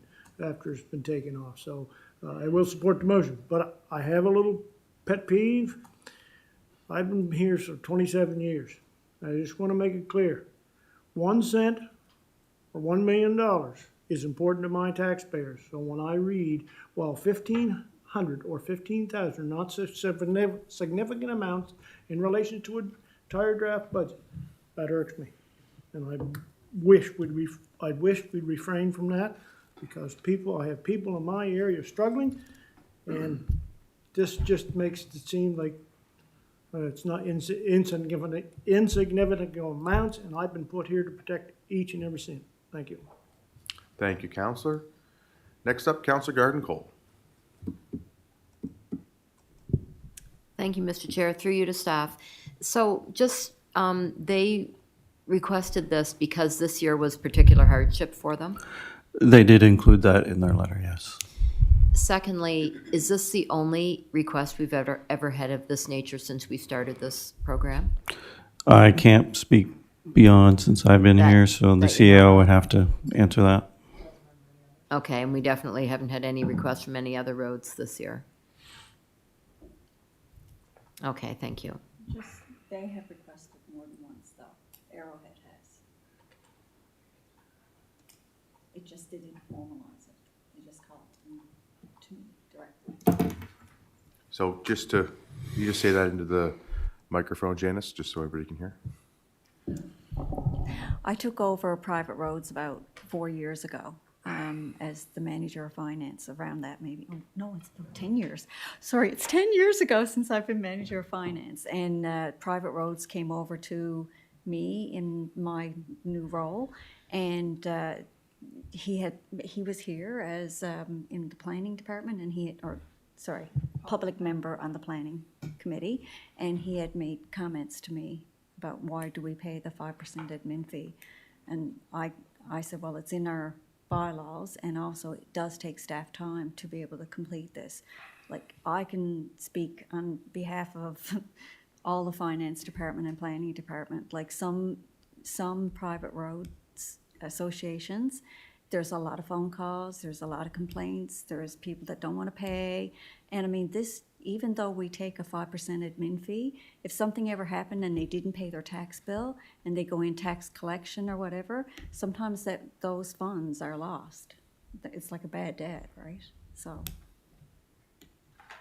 taken off. So I will support the motion, but I have a little pet peeve. I've been here for 27 years. I just want to make it clear. 1 cent or $1 million is important to my taxpayers. So when I read, well, 1,500 or 15,000 are not such significant amounts in relation to an entire draft budget, that irks me. And I wish we'd refrain from that, because I have people in my area struggling, and this just makes it seem like it's not insignificant amounts, and I've been put here to protect each and every cent. Thank you. Thank you, Counselor. Next up, Counselor Garden Cole. Thank you, Mr. Chair. Through you to staff. So just, they requested this because this year was particular hardship for them. They did include that in their letter, yes. Secondly, is this the only request we've ever had of this nature since we started this program? I can't speak beyond since I've been That- here, so the that you know CEO of. would have to answer that. Okay, and we definitely haven't had any requests from any other roads this year. Okay, thank you. Just, they have requested more than once, though. Arrowhead has. It just didn't formalize it. They just called to me directly. So just to, you just say that into the microphone, Janice, just so everybody can hear. I took over private roads about 4 years ago as the manager of finance, around that maybe. Oh, no, it's 10 years. Sorry, it's 10 years ago since I've been manager of finance. And private roads came over to me in my new role. And he was here as, in the planning department, and public member on the planning committee, and he had made comments to me about why do we pay the 5% admin fee? And I said, well, it's in our bylaws, and also it does take staff time to be able to complete this. Like, I can speak on behalf of all the finance department and planning department, like some private roads associations, there's a lot of phone calls, there's a lot of complaints, there's people that don't want to pay. And I mean, this, even though we take a 5% admin fee, if something ever happened and they didn't pay their tax bill and they go in tax collection or whatever, sometimes those funds are lost. It's like a bad debt, right? So.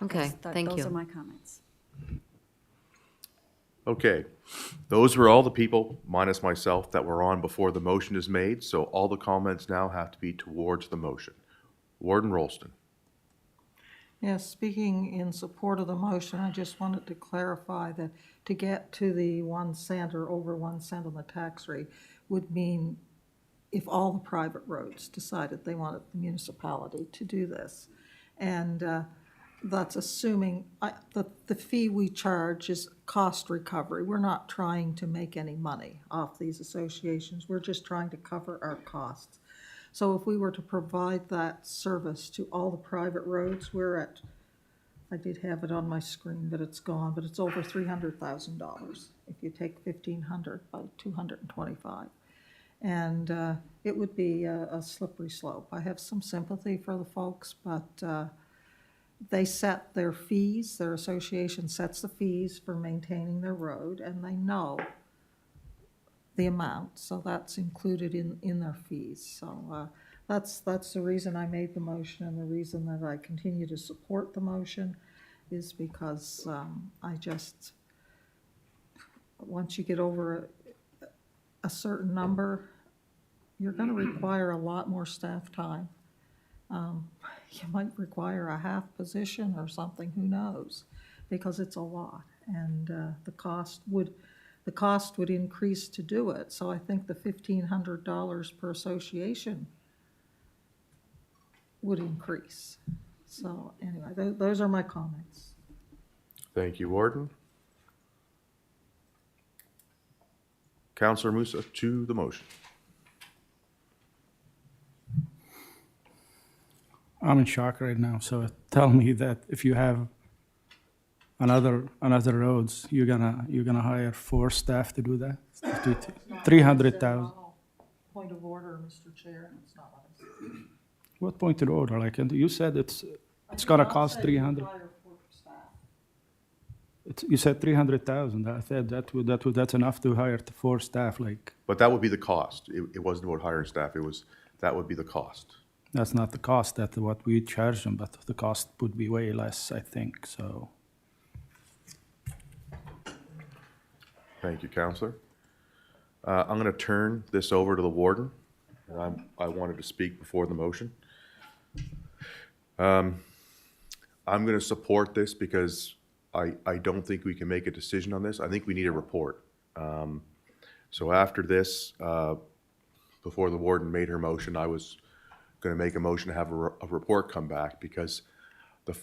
Okay, thank you. Those are my comments. Okay, those were all the people, minus myself, that were on before the motion is made, so all the comments now have to be towards the motion. Warden Rolston. Yes, speaking in support of the motion, I just wanted to clarify that to get to the 1 cent or over 1 cent on the tax rate would mean if all the private roads decided they wanted the municipality to do this. And that's assuming the fee we charge is cost recovery. We're not trying to make any money off these associations. We're just trying to cover our costs. So if we were to provide that service to all the private roads, we're at, I did have it on my screen, but it's gone, but it's over $300,000 if you take 1,500 by 225. And it would be a slippery slope. I have some sympathy for the folks, but they set their fees, their association sets the fees for maintaining their road, and they know the amount, so that's included in their fees. So that's the reason I made the motion, and the reason that I continue to support the motion is because I just, once you get over a certain number, you're going to require a lot more staff time. You might require a half position or something, who knows, because it's a lot, and the cost would increase to do it. So I think the $1,500 per association would increase. So anyway, those are my comments. Thank you, Warden. Councillor Musa to the motion. I'm in shock right now, so tell me that if you have another roads, you're gonna hire 4 staff to do that? 300,000. Point of order, Mr. Chair, it's not what I said. What point of order? Like, and you said it's gonna cost 300. You said 300,000. I said that's enough to hire 4 staff. Like, But that would be the cost. It wasn't about hiring staff, that would be the cost. that's not the cost. That's what we charge them, but the cost would be way less, I think. So. Thank you, Counselor. I'm going to turn this over to the warden. I wanted to speak before the motion. I'm going to support this because I don't think we can make a decision on this. I think we need a report. So after this, before the warden made her motion, I was going to make a motion to have a report come back because the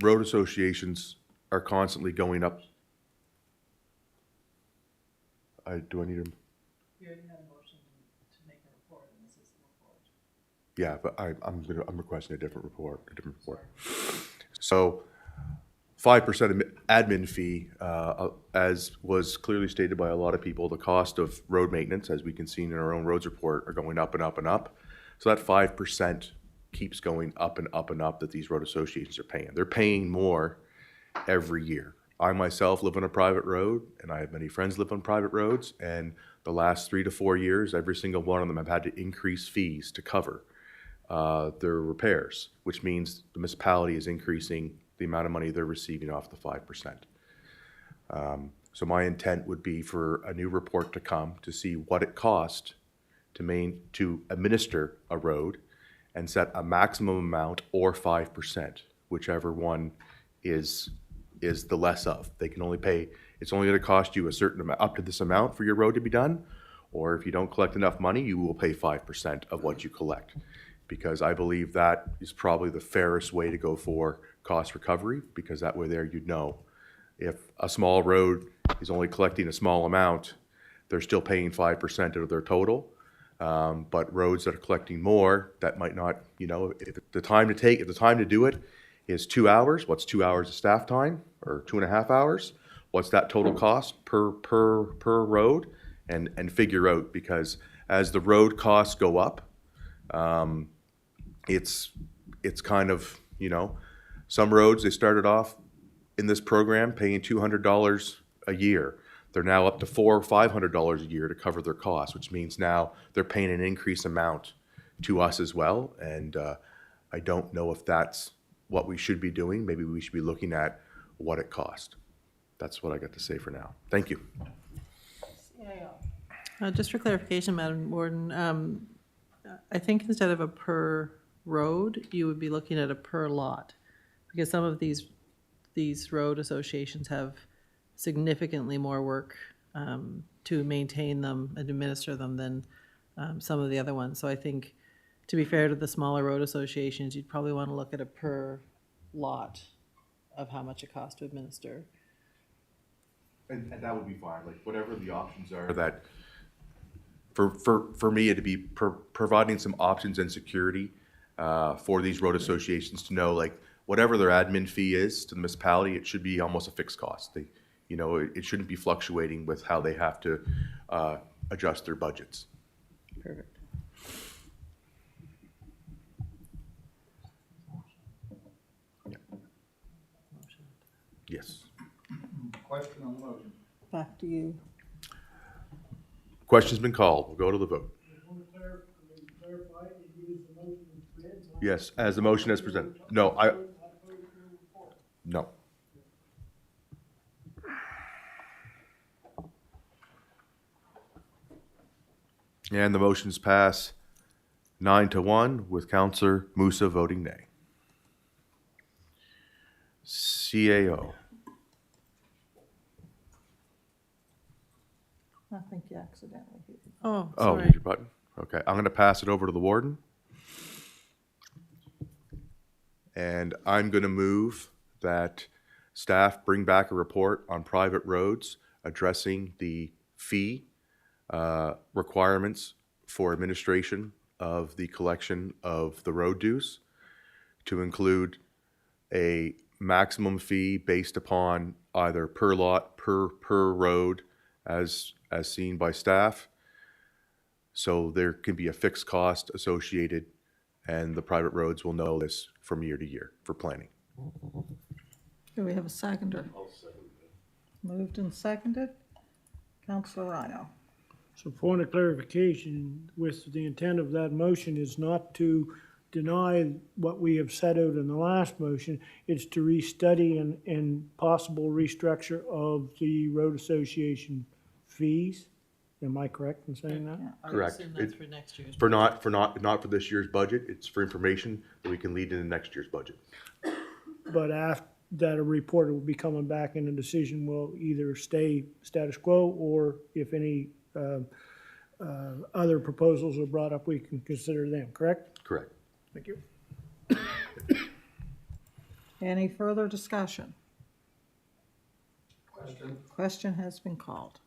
road associations are constantly going up. Do I need a? You already had a motion to make a report, and this is the report. Yeah, but I'm requesting a different report. So, 5% admin fee, as was clearly stated by a lot of people, the cost of road maintenance, as we can see in our own roads report, are going up and up and up. So that 5% keeps going up and up and up that these road associations are paying. They're paying more every year. I myself live on a private road, and I have many friends live on private roads, and the last 3 to 4 years, every single one of them have had to increase fees to cover their repairs, which means the municipality is increasing the amount of money they're receiving off the 5%. So my intent would be for a new report to come to see what it cost to administer a road and set a maximum amount or 5%, whichever one is the less of. They can only pay, it's only going to cost you a certain amount, up to this amount for your road to be done, or if you don't collect enough money, you will pay 5% of what you collect. Because I believe that is probably the fairest way to go for cost recovery, because that way there you'd know. If a small road is only collecting a small amount, they're still paying 5% of their total. But roads that are collecting more, that might not, if the time to do it is 2 hours, what's 2 hours of staff time, or 2.5 hours? What's that total cost per road? And figure out, because as the road costs go up, it's kind of, some roads, they started off in this program paying $200 a year. They're now up to $400 or $500 a year to cover their costs, which means now they're paying an increased amount to us as well. And I don't know if that's what we should be doing. Maybe we should be looking at what it cost. That's what I got to say for now. Thank you. Just for clarification, Madam Warden, I think instead of a per road, you would be looking at a per lot, because some of these road associations have significantly more work to maintain them and administer them than some of the other ones. So I think, to be fair to the smaller road associations, you'd probably want to look at a per lot of how much it costs to administer. And that would be fine, like whatever the options are that, for me, it'd be providing some options and security for these road associations to know, like, whatever their admin fee is to the municipality, it should be almost a fixed cost. It shouldn't be fluctuating with how they have to adjust their budgets. Perfect. Yes. Question on the motion. Back to you. Question's been called. We'll go to the vote. Yes, as the motion as presented. No. And the motions pass 9-1 with Councillor Musa voting nay. CAO. I think you accidentally hit it. Oh, Oh, sorry. hit your button? Okay, I'm gonna pass it over to the warden. And I'm gonna move that staff bring back a report on private roads addressing the fee requirements for administration of the collection of the road dues, to include a maximum fee based upon either per lot, per road, as seen by staff. So there can be a fixed cost associated, and the private roads will know this from year to year for planning. Do we have a seconder? I'll second it. Moved and seconded. Councillor Rhino. So point of clarification, with the intent of that motion is not to deny what we have set out in the last motion, it's to restudy and possible restructure of the road association fees. Am I correct in saying that? I would Correct. assume that's for next year's. Not for this year's budget, it's for information that we can lead into next year's budget. But after that, a report will be coming back and a decision will either stay status quo, or if any other proposals are brought up, we can consider them, correct? Correct. Thank you. Any further discussion? Question. Question has been called.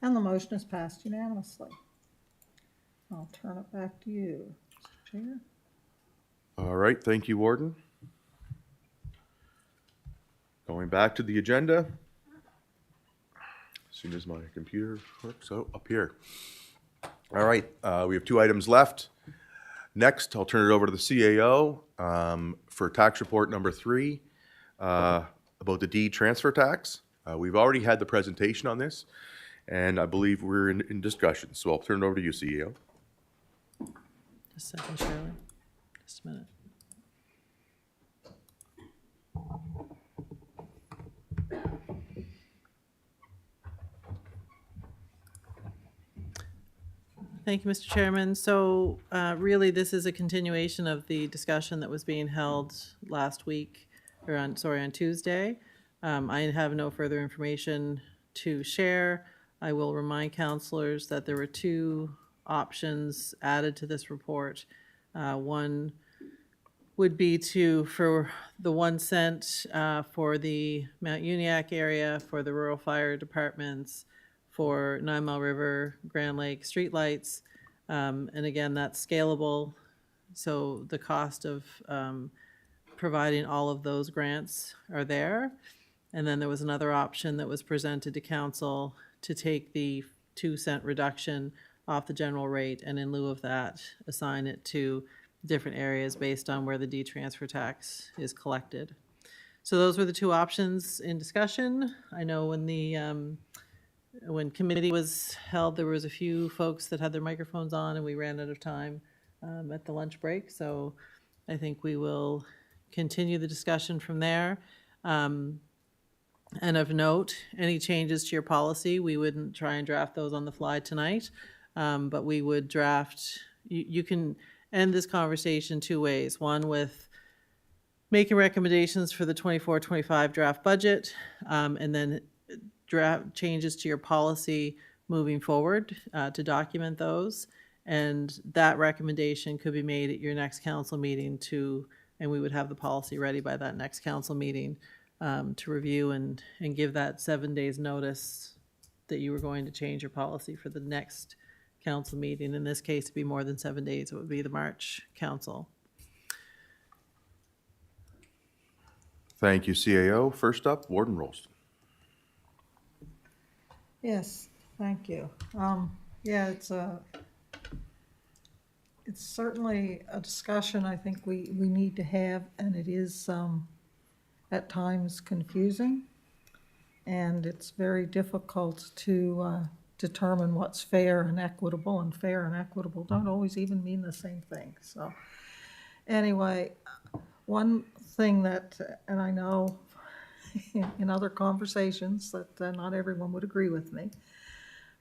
And the motion is passed unanimously. I'll turn it back to you, Mr. Chair. All right, thank you, Warden. Going back to the agenda. As soon as my computer works, up here. All right, we have 2 items left. Next, I'll turn it over to the CAO for tax report number 3 about the deed transfer tax. We've already had the presentation on this, and I believe we're in discussion, so I'll turn it over to you, CEO. Just a second, Shirley. Just a minute. Thank you, Mr. Chairman. So really, this is a continuation of the discussion that was being held last week on Tuesday. I have no further information to share. I will remind counselors that there were two options added to this report. One would be for the 1 cent for the Mount Uniacke area, for the rural fire departments, for 9 Mile River, Grand Lake streetlights. And again, that's scalable. So the cost of providing all of those grants are there. And then there was another option that was presented to council to take the 2 cent reduction off the general rate, and in lieu of that, assign it to different areas based on where the D-transfer tax is collected. So those were the two options in discussion. I know when committee was held, there was a few folks that had their microphones on, and we ran out of time at the lunch break. So I think we will continue the discussion from there. And of note, any changes to your policy, we wouldn't try and draft those on the fly tonight, but we would draft, you can end this conversation two ways. One, with making recommendations for the 24-25 draft budget, and then draft changes to your policy moving forward to document those. And that recommendation could be made at your next council meeting and we would have the policy ready by that next council meeting to review and give that 7 days notice that you were going to change your policy for the next council meeting. In this case, it'd be more than 7 days. It would be the March council. Thank you, CAO. First up, Warden Rolston. Yes, thank you. Yeah, it's certainly a discussion I think we need to have, and it is at times confusing, and it's very difficult to determine what's fair and equitable don't always even mean the same thing. So anyway, one thing that, and I know in other conversations that not everyone would agree with me,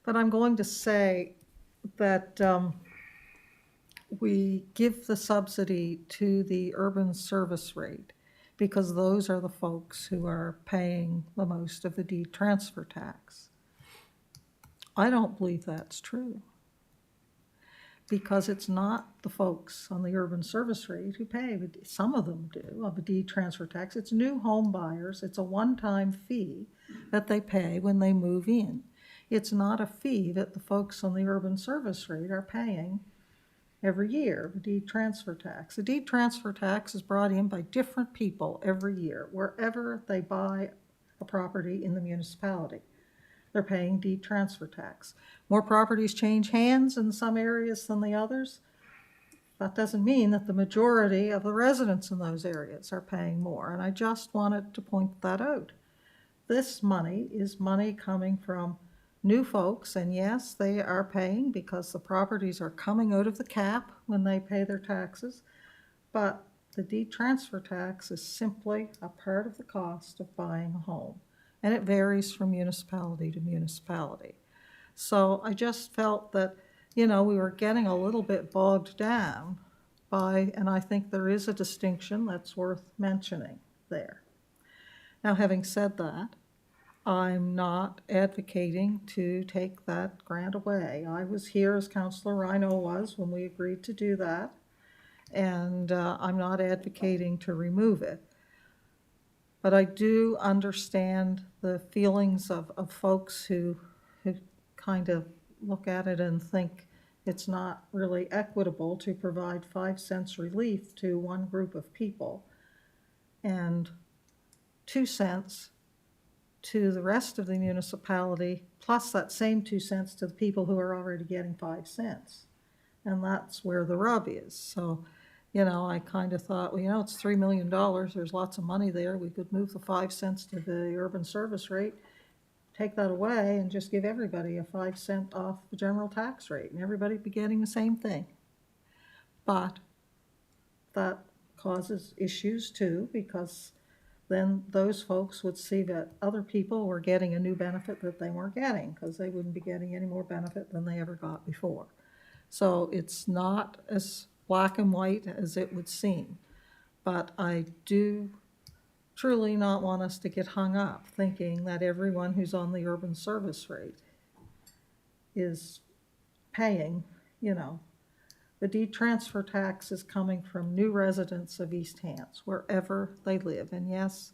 but I'm going to say that we give the subsidy to the urban service rate because those are the folks who are paying the most of the D-transfer tax. I don't believe that's true, because it's not the folks on the urban service rate who pay, but some of them do, of a D-transfer tax. It's new home buyers. It's a one-time fee that they pay when they move in. It's not a fee that the folks on the urban service rate are paying every year, the D-transfer tax. The D-transfer tax is brought in by different people every year, wherever they buy a property in the municipality. They're paying D-transfer tax. More properties change hands in some areas than the others. That doesn't mean that the majority of the residents in those areas are paying more, and I just wanted to point that out. This money is money coming from new folks, and yes, they are paying because the properties are coming out of the cap when they pay their taxes, but the D-transfer tax is simply a part of the cost of buying a home. And it varies from municipality to municipality. So I just felt that, we were getting a little bit bogged down and I think there is a distinction that's worth mentioning there. Now, having said that, I'm not advocating to take that grant away. I was here, as Councillor Rhino was, when we agreed to do that, and I'm not advocating to remove it. But I do understand the feelings of folks who kind of look at it and think it's not really equitable to provide 5 cents relief to one group of people and 2 cents to the rest of the municipality, plus that same 2 cents to the people who are already getting 5 cents. And that's where the rub is. So, I kind of thought, well, it's $3 million. There's lots of money there. We could move the 5 cents to the urban service rate, take that away, and just give everybody a 5 cent off the general tax rate, and everybody be getting the same thing. But that causes issues too, because then those folks would see that other people were getting a new benefit that they weren't getting, because they wouldn't be getting any more benefit than they ever got before. So it's not as black and white as it would seem. But I do truly not want us to get hung up thinking that everyone who's on the urban service rate is paying, you know. The deed transfer tax is coming from new residents of East Hants, wherever they live. And yes,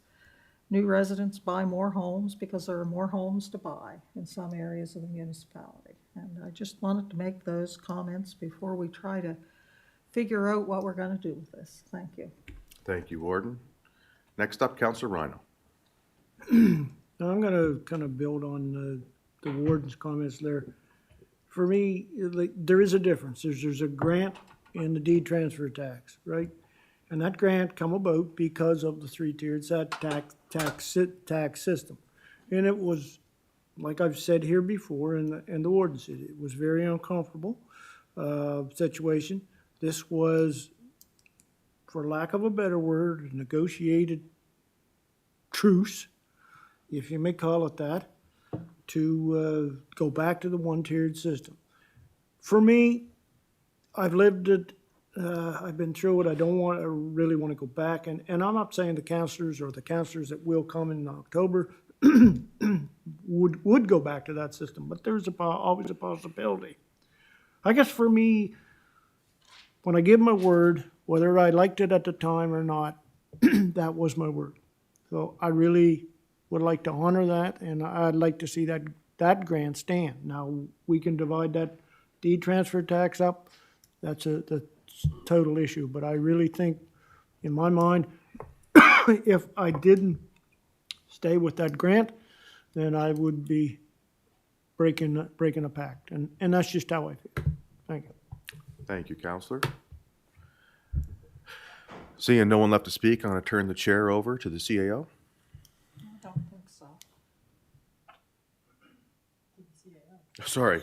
new residents buy more homes because there are more homes to buy in some areas of the municipality. And I just wanted to make those comments before we try to figure out what we're going to do with this. Thank you. Thank you, Warden. Next up, Counselor Rhino. Now, I'm gonna kind of build on the warden's comments there. For me, like, there is a difference. There's a grant in the deed transfer tax, right? And that grant come about because of the three-tiered tax system. And it was, like I've said here before, and the warden said, it was very uncomfortable situation. This was, for lack of a better word, negotiated truce, if you may call it that, to go back to the one-tiered system. For me, I've lived it, I've been through it, I really want to go back, and I'm not saying the councillors or the councillors that will come in October would go back to that system, but there's always a possibility. I guess for me, when I give my word, whether I liked it at the time or not, that was my word. So I really would like to honor that, and I'd like to see that grant stand. Now, we can divide that deed transfer tax up. That's a total issue, but I really think, in my mind, if I didn't stay with that grant, then I would be breaking a pact, and that's just how I feel. Thank you. Thank you, Counselor. Seeing no one left to speak, I'm going to turn the chair over to the CAO. I don't think so. Sorry.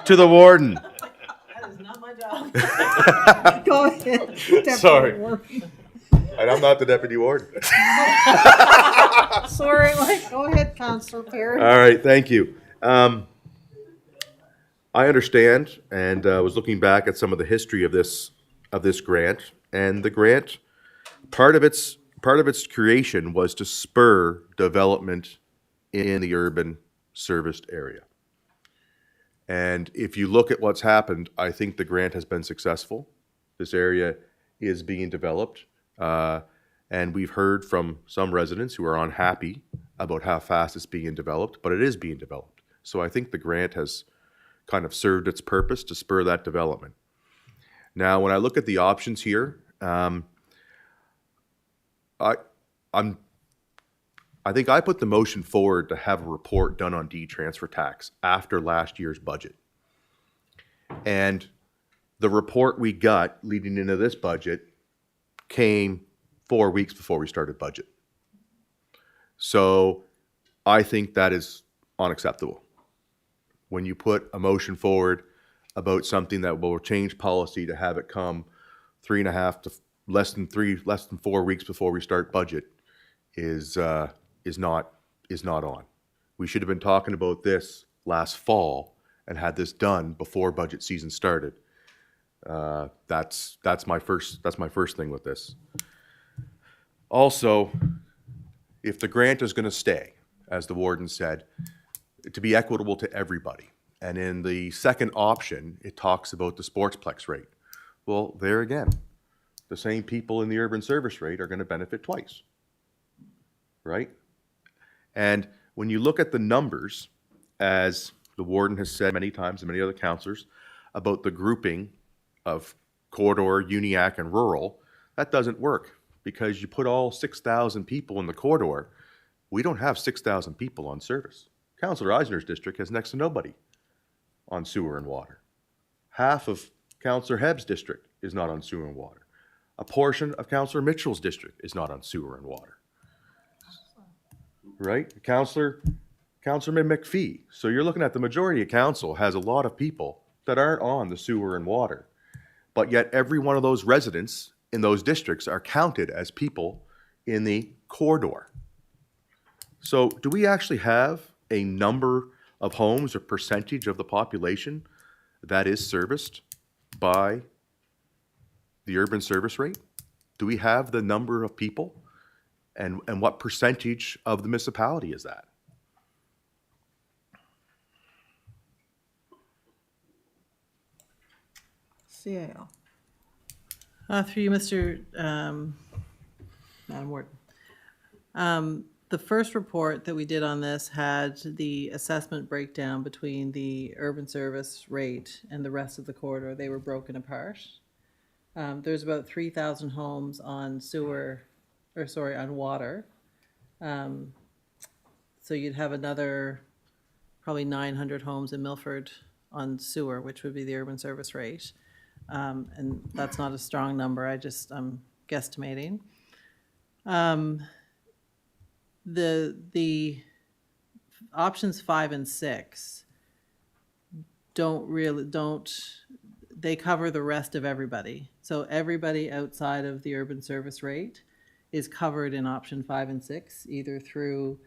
To the warden. That is not my job. Go ahead. Deputy Sorry. Warden. And I'm not the deputy warden. Sorry, go ahead, Councillor Perry. All right, thank you. I understand, and was looking back at some of the history of this grant, and the grant, part of its creation was to spur development in the urban serviced area. And if you look at what's happened, I think the grant has been successful. This area is being developed, and we've heard from some residents who are unhappy about how fast it's being developed, but it is being developed. So I think the grant has kind of served its purpose to spur that development. Now, when I look at the options here, I think I put the motion forward to have a report done on deed transfer tax after last year's budget. And the report we got leading into this budget came 4 weeks before we started budget. So I think that is unacceptable. When you put a motion forward about something that will change policy to have it come 3.5 to less than 4 weeks before we start budget is not on. We should have been talking about this last fall and had this done before budget season started. That's my first thing with this. Also, if the grant is going to stay, as the warden said, to be equitable to everybody. And in the second option, it talks about the sportsplex rate. Well, there again, the same people in the urban service rate are going to benefit twice, right? And when you look at the numbers, as the warden has said many times and many other councillors, about the grouping of corridor, Uniac, and rural, that doesn't work because you put all 6,000 people in the corridor. We don't have 6,000 people on service. Councillor Eisner's district has next to nobody on sewer and water. Half of Councillor Hebb's district is not on sewer and water. A portion of Councillor Mitchell's district is not on sewer and water. Right? Councillor McPhee. So you're looking at the majority of council has a lot of people that aren't on the sewer and water. But yet every one of those residents in those districts are counted as people in the corridor. So do we actually have a number of homes or percentage of the population that is serviced by the urban service rate? Do we have the number of people And what percentage of the municipality is that? CAO. Through you, Mr. Madam Warden. The first report that we did on this had the assessment breakdown between the urban service rate and the rest of the corridor. They were broken apart. There's about 3,000 homes on on water. So you'd have another probably 900 homes in Milford on sewer, which would be the urban service rate. And that's not a strong number, I'm guesstimating. The options 5 and 6 they cover the rest of everybody. So everybody outside of the urban service rate is covered in option 5 and 6, either through,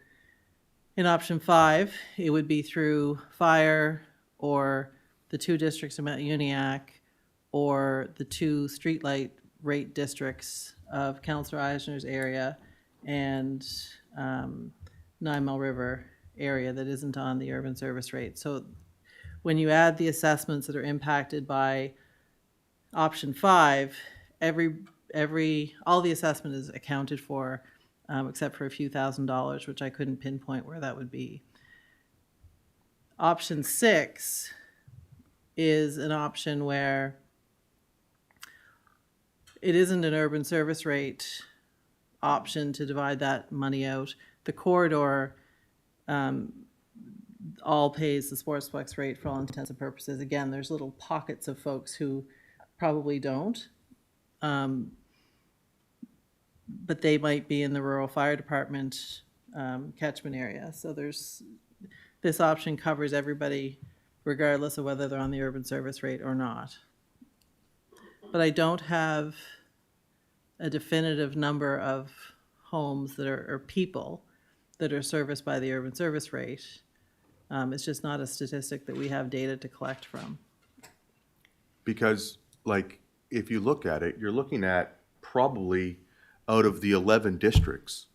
in option 5, it would be through fire or the 2 districts of Mount Uniacke or the 2 streetlight rate districts of Councillor Eisner's area and 9 Mile River area that isn't on the urban service rate. So when you add the assessments that are impacted by option 5, all the assessment is accounted for, except for a few $1,000s, which I couldn't pinpoint where that would be. Option 6 is an option where it isn't an urban service rate option to divide that money out. The corridor all pays the Sportsplex rate for all intents and purposes. Again, there's little pockets of folks who probably don't. But they might be in the rural fire department catchment area. So this option covers everybody regardless of whether they're on the urban service rate or not. But I don't have a definitive number of homes that are, or people that are serviced by the urban service rate. It's just not a statistic that we have data to collect from. Because, like, if you look at it, you're looking at probably out of the 11 districts,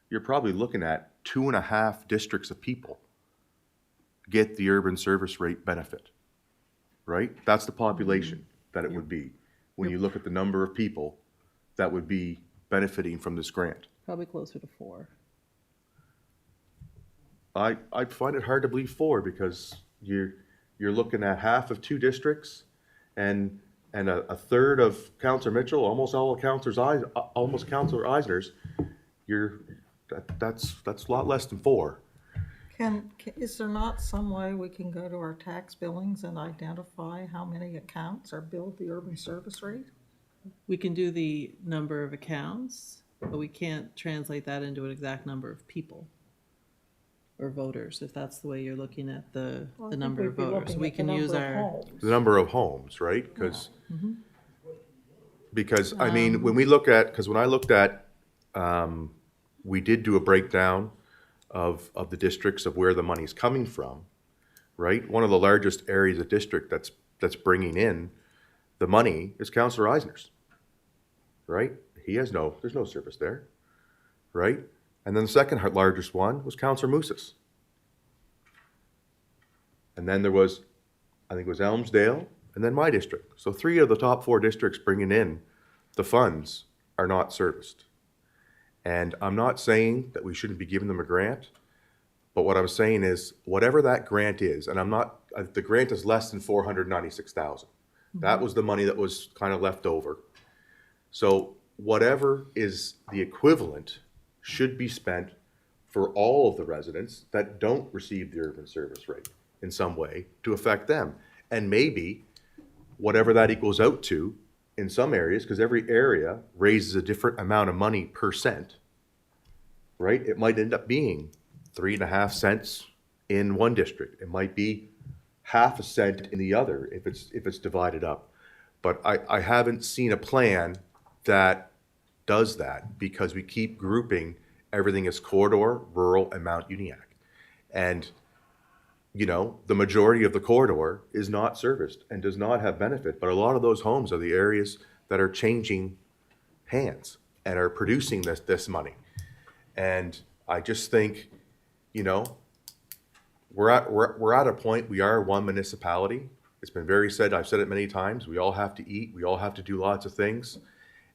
you're probably looking at 2.5 districts of people get the urban service rate benefit, right? That's the population that it would be when you look at the number of people that would be benefiting from this grant. Probably closer to 4. I find it hard to believe 4 because you're looking at half of 2 districts and a third of Councillor Mitchell, almost all of Councillor Eisner's. That's a lot less than 4. Is there not some way we can go to our tax billings and identify how many accounts are billed the urban service rate? We can do the number of accounts, but we can't translate that into an exact number of people or voters, if that's the way you're looking at the number of voters. We can use our... The number of homes, right? Because I mean, when I looked at, we did do a breakdown of the districts of where the money's coming from, right? One of the largest areas of district that's bringing in the money is Councillor Eisner's, right? There's no service there, right? And then the second largest one was Councillor Moose's. And then there was, I think it was Elmsdale, and then my district. So 3 of the top 4 districts bringing in the funds are not serviced. And I'm not saying that we shouldn't be giving them a grant, but what I'm saying is whatever that grant is, and the grant is less than $496,000. That was the money that was kind of left over. So whatever is the equivalent should be spent for all of the residents that don't receive the urban service rate in some way to affect them. And maybe whatever that equals out to in some areas, because every area raises a different amount of money per cent, right? It might end up being 3.5 cents in one district. It might be half a cent in the other if it's divided up. But I haven't seen a plan that does that because we keep grouping everything as corridor, rural, and Mount Uniacke. And the majority of the corridor is not serviced and does not have benefit, but a lot of those homes are the areas that are changing hands and are producing this money. And I just think, you know, we're at a point, we are one municipality. It's been very said, I've said it many times, we all have to eat, we all have to do lots of things.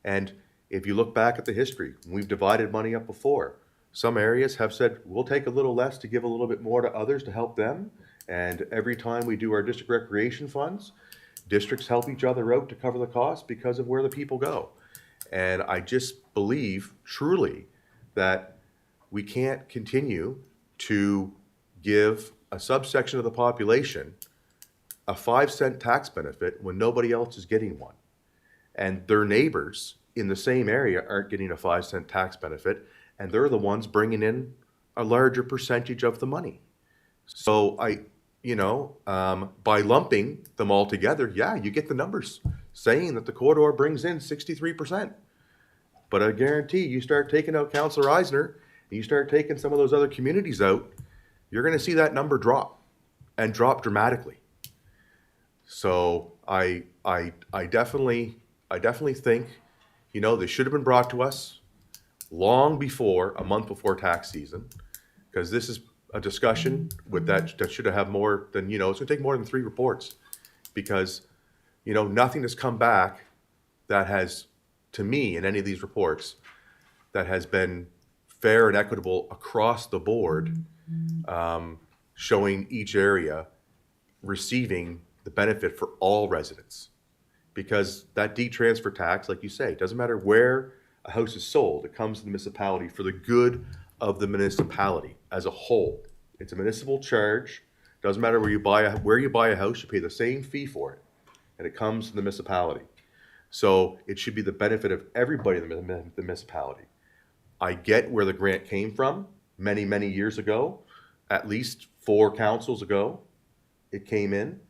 And if you look back at the history, we've divided money up before. Some areas have said, we'll take a little less to give a little bit more to others to help them. And every time we do our district recreation funds, districts help each other out to cover the cost because of where the people go. And I just believe truly that we can't continue to give a subsection of the population a 5-cent tax benefit when nobody else is getting one. And their neighbors in the same area aren't getting a 5-cent tax benefit, and they're the ones bringing in a larger percentage of the money. So by lumping them all together, yeah, you get the numbers saying that the corridor brings in 63%. But I guarantee you start taking out Councillor Eisner, and you start taking some of those other communities out, you're gonna see that number drop, and drop dramatically. So I definitely think, they should have been brought to us long before, a month before tax season, because this is a discussion with that should have more than, it's gonna take more than 3 reports. Because, nothing has come back that has, to me, in any of these reports, that has been fair and equitable across the board, showing each area receiving the benefit for all residents. Because that transfer tax, like you say, doesn't matter where a house is sold, it comes to the municipality for the good of the municipality as a whole. It's a municipal charge. Doesn't matter where you buy a house, you pay the same fee for it, and it comes to the municipality. So it should be the benefit of everybody in the municipality. I get where the grant came from many, many years ago, at least 4 councils ago. It came in,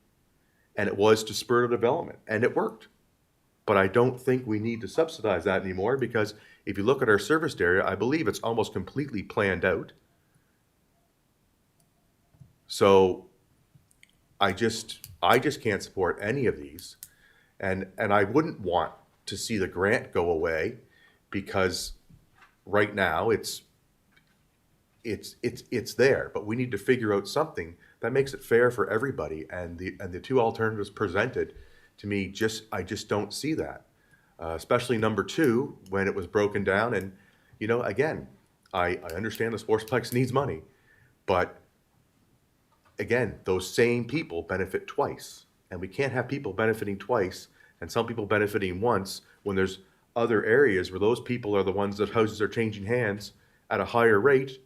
and it was to spur development, and it worked. But I don't think we need to subsidize that anymore, because if you look at our serviced area, I believe it's almost completely planned out. So I just can't support any of these. And I wouldn't want to see the grant go away, because right now it's there, but we need to figure out something that makes it fair for everybody. And the 2 alternatives presented to me, I just don't see that. Especially number 2, when it was broken down. And, again, I understand the Sportsplex needs money, but again, those same people benefit twice. And we can't have people benefiting twice and some people benefiting once when there's other areas where those people are the ones that houses are changing hands at a higher rate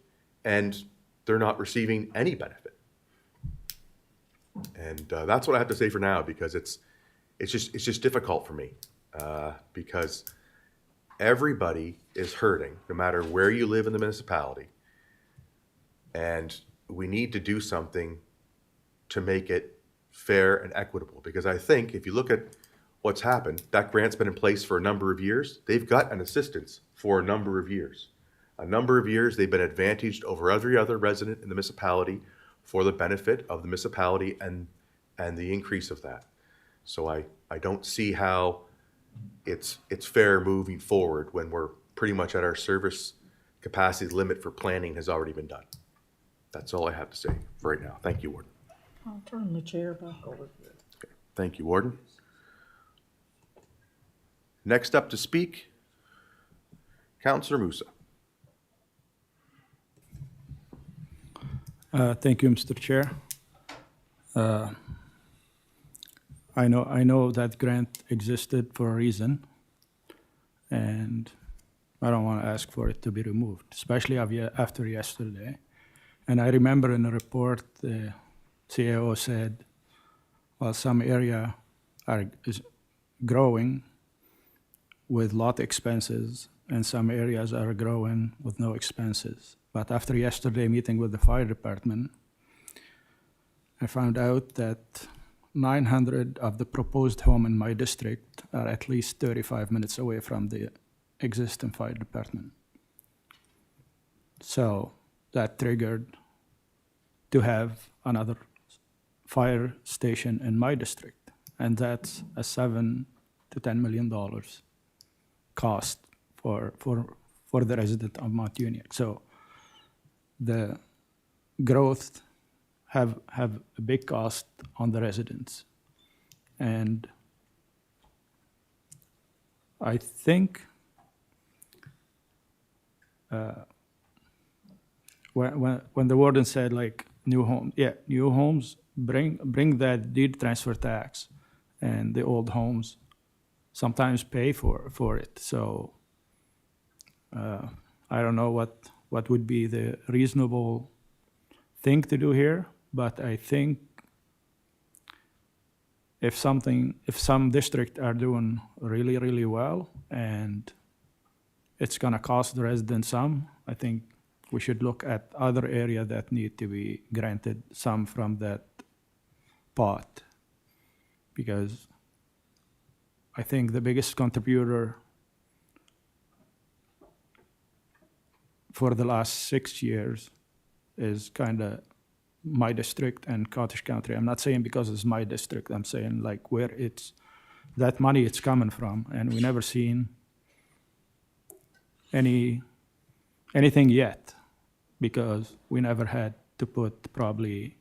and they're not receiving any benefit. And that's what I have to say for now, because it's just difficult for me, because everybody is hurting, no matter where you live in the municipality. And we need to do something to make it fair and equitable, because I think if you look at what's happened, that grant's been in place for a number of years. They've got an assistance for a number of years. A number of years, they've been advantaged over every other resident in the municipality for the benefit of the municipality and the increase of that. So I don't see how it's fair moving forward when we're pretty much at our service capacity limit for planning has already been done. That's all I have to say for right now. Thank you, Warden. I'll turn the chair back over. Okay. Thank you, Warden. Next up to speak, Councillor Musa. Thank you, Mr. Chair. I know that grant existed for a reason, and I don't want to ask for it to be removed, especially after yesterday. And I remember in the report, the CAO said, well, some area is growing with lot expenses, and some areas are growing with no expenses. But after yesterday meeting with the fire department, I found out that 900 of the proposed home in my district are at least 35 minutes away from the existing fire department. So that triggered to have another fire station in my district, and that's a $7 to $10 million cost for for the resident of Mount Union. So the growth have a big cost on the residents. And I think when the warden said like new homes, bring that deed transfer tax, and the old homes sometimes pay for it. So I don't know what would be the reasonable thing to do here, but I think if some districts are doing really, really well and it's gonna cost the residents some, I think we should look at other areas that need to be granted some from that pot. Because I think the biggest contributor for the last 6 years is kind of my district and Cottage Country. I'm not saying because it's my district, I'm saying like where that money it's coming from, and we never seen anything yet, because we never had to put probably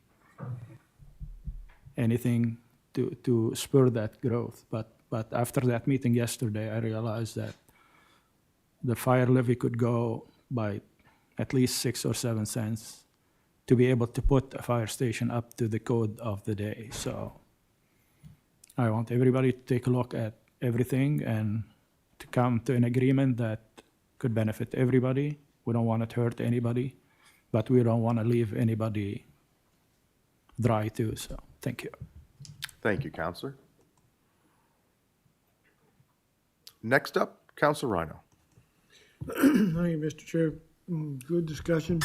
anything to spur that growth. But after that meeting yesterday, I realized that the fire levy could go by at least 6 or 7 cents to be able to put a fire station up to the code of the day. So I want everybody to take a look at everything and to come to an agreement that could benefit everybody. We don't want it to hurt anybody, but we don't want to leave anybody dry too. So thank you. Thank you, Counselor. Next up, Counselor Rhino. Thank you, Mr. Chair. Good discussion.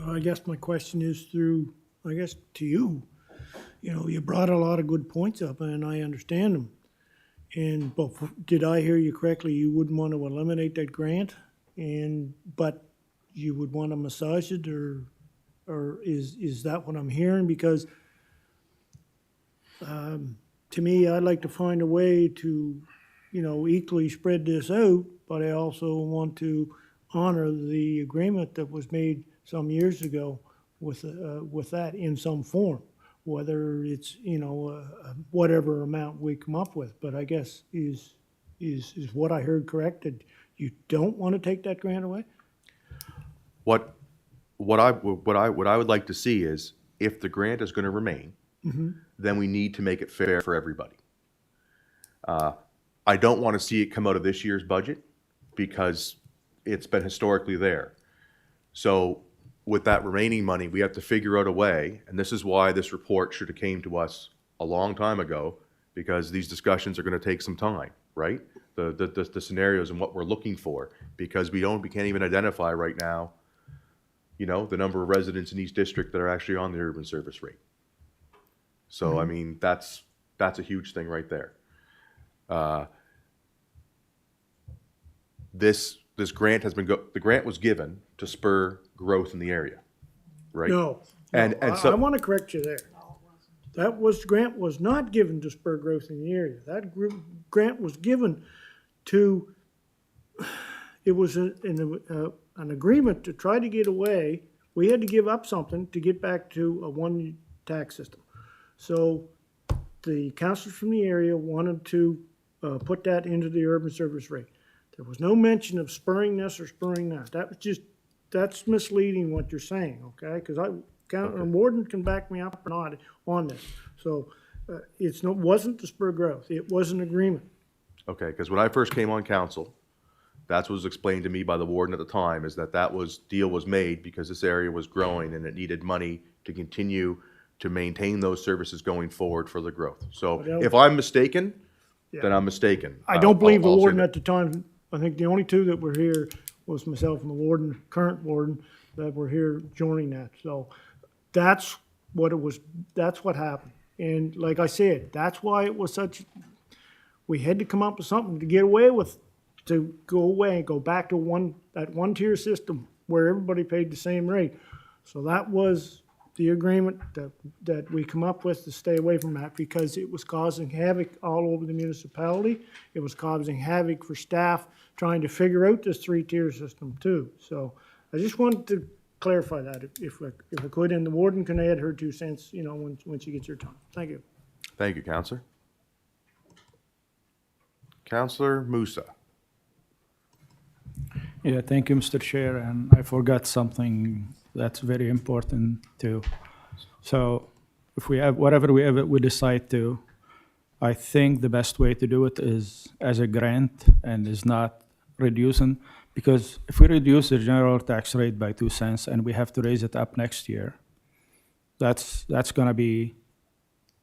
I guess my question is to you. You know, you brought a lot of good points up, and I understand them. But did I hear you correctly? You wouldn't want to eliminate that grant, but you would want to massage it, or is that what I'm hearing? Because to me, I'd like to find a way to, equally spread this out, but I also want to honor the agreement that was made some years ago with that in some form, whether it's, whatever amount we come up with. But I guess is what I heard correct, that you don't want to take that grant away? What I would like to see is, if the grant is going to remain, then we need to make it fair for everybody. I don't want to see it come out of this year's budget because it's been historically there. So with that remaining money, we have to figure out a way, and this is why this report should have came to us a long time ago, because these discussions are going to take some time, right? The scenarios and what we're looking for, because we can't even identify right now, the number of residents in each district that are actually on the urban service rate. So, I mean, that's a huge thing right there. This grant the grant was given to spur growth in the area, right? No. And I want to correct you there. Grant was not given to spur growth in the area. That grant was given to, it was an agreement to try to get away. We had to give up something to get back to a one tax system. So the councilors from the area wanted to put that into the urban service rate. There was no mention of spurring this or spurring that. That's misleading what you're saying, okay? Because Warden can back me up or not on this. So wasn't to spur growth. It was an agreement. Okay, because when I first came on council, that's what was explained to me by the warden at the time, is that deal was made because this area was growing and it needed money to continue to maintain those services going forward for the growth. So if I'm mistaken, then I'm mistaken. I don't believe the I'll say warden that. at the time. I think the only two that were here was myself and the warden, current warden, that were here joining that. So that's what it was. That's what happened. And like I said, that's why it was we had to come up with something to get away with, to go away and go back to that one tier system where everybody paid the same rate. So that was the agreement that we come up with to stay away from that because it was causing havoc all over the municipality. It was causing havoc for staff trying to figure out this three-tier system too. So I just wanted to clarify that if I could, and the warden can add her 2 cents, you know, when she gets her time. Thank you. Thank you, Counselor. Counselor Musa. Yeah, thank you, Mr. Chair, and I forgot something that's very important too. So if we have, whatever we decide to, I think the best way to do it is as a grant and is not reducing, because if we reduce the general tax rate by 2 cents and we have to raise it up next year, that's gonna be,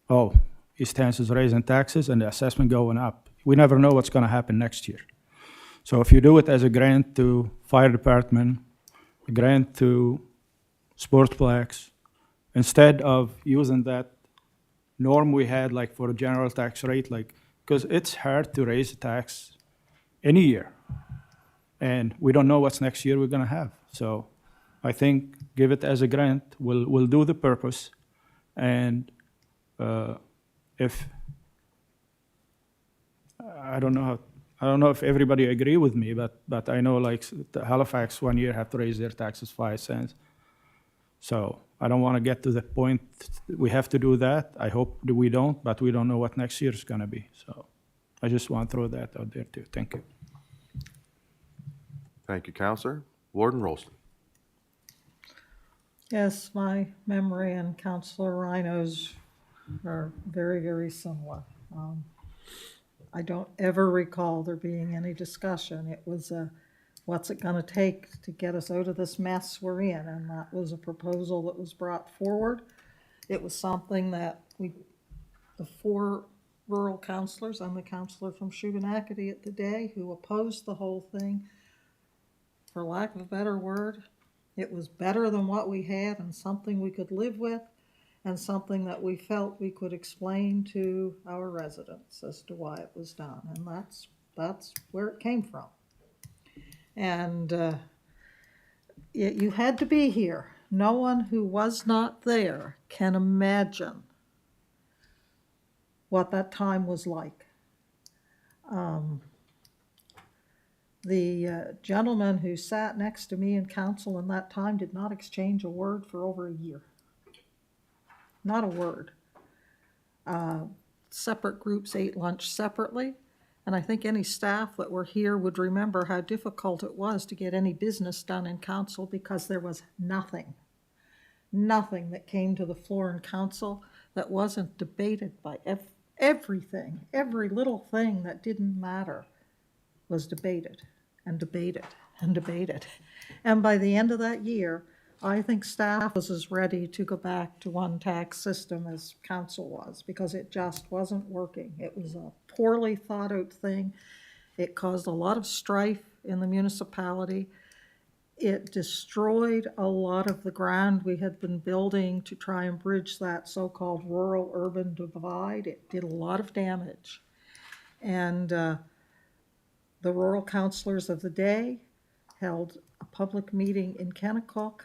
oh, East Hants is raising taxes and the assessment going up. We never know what's gonna happen next year. So if you do it as a grant to fire department, a grant to sportsplex, instead of using that norm we had like for a general tax rate, like, because it's hard to raise a tax any year. And we don't know what's next year we're gonna have. So I think give it as a grant, we'll do the purpose. And if, I don't know if everybody agree with me, but I know like the Halifax 1 year have to raise their taxes 5 cents. So I don't want to get to the point we have to do that. I hope that we don't, but we don't know what next year is going to be. So I just want to throw that out there too. Thank you. Thank you, Counselor. Warden Rolston. Yes, my memory and Councillor Rhino's are very, very similar. I don't ever recall there being any discussion. It was what's it going to take to get us out of this mess we're in? And that was a proposal that was brought forward. It was something that the 4 rural councillors, I'm the councillor from Shubenacadie at the day, who opposed the whole thing. For lack of a better word, it was better than what we had and something we could live with and something that we felt we could explain to our residents as to why it was done. And that's where it came from. And you had to be here. No one who was not there can imagine what that time was like. The gentleman who sat next to me in council in that time did not exchange a word for over a year. Not a word. Separate groups ate lunch separately, and I think any staff that were here would remember how difficult it was to get any business done in council because there was nothing that came to the floor in council that wasn't debated by everything. Every little thing that didn't matter was debated and debated and debated. And by the end of that year, I think staff was as ready to go back to one tax system as council was, because it just wasn't working. It was a poorly thought out thing. It caused a lot of strife in the municipality. It destroyed a lot of the ground we had been building to try and bridge that so-called rural-urban divide. It did a lot of damage. And the rural councillors of the day held a public meeting in Kennecott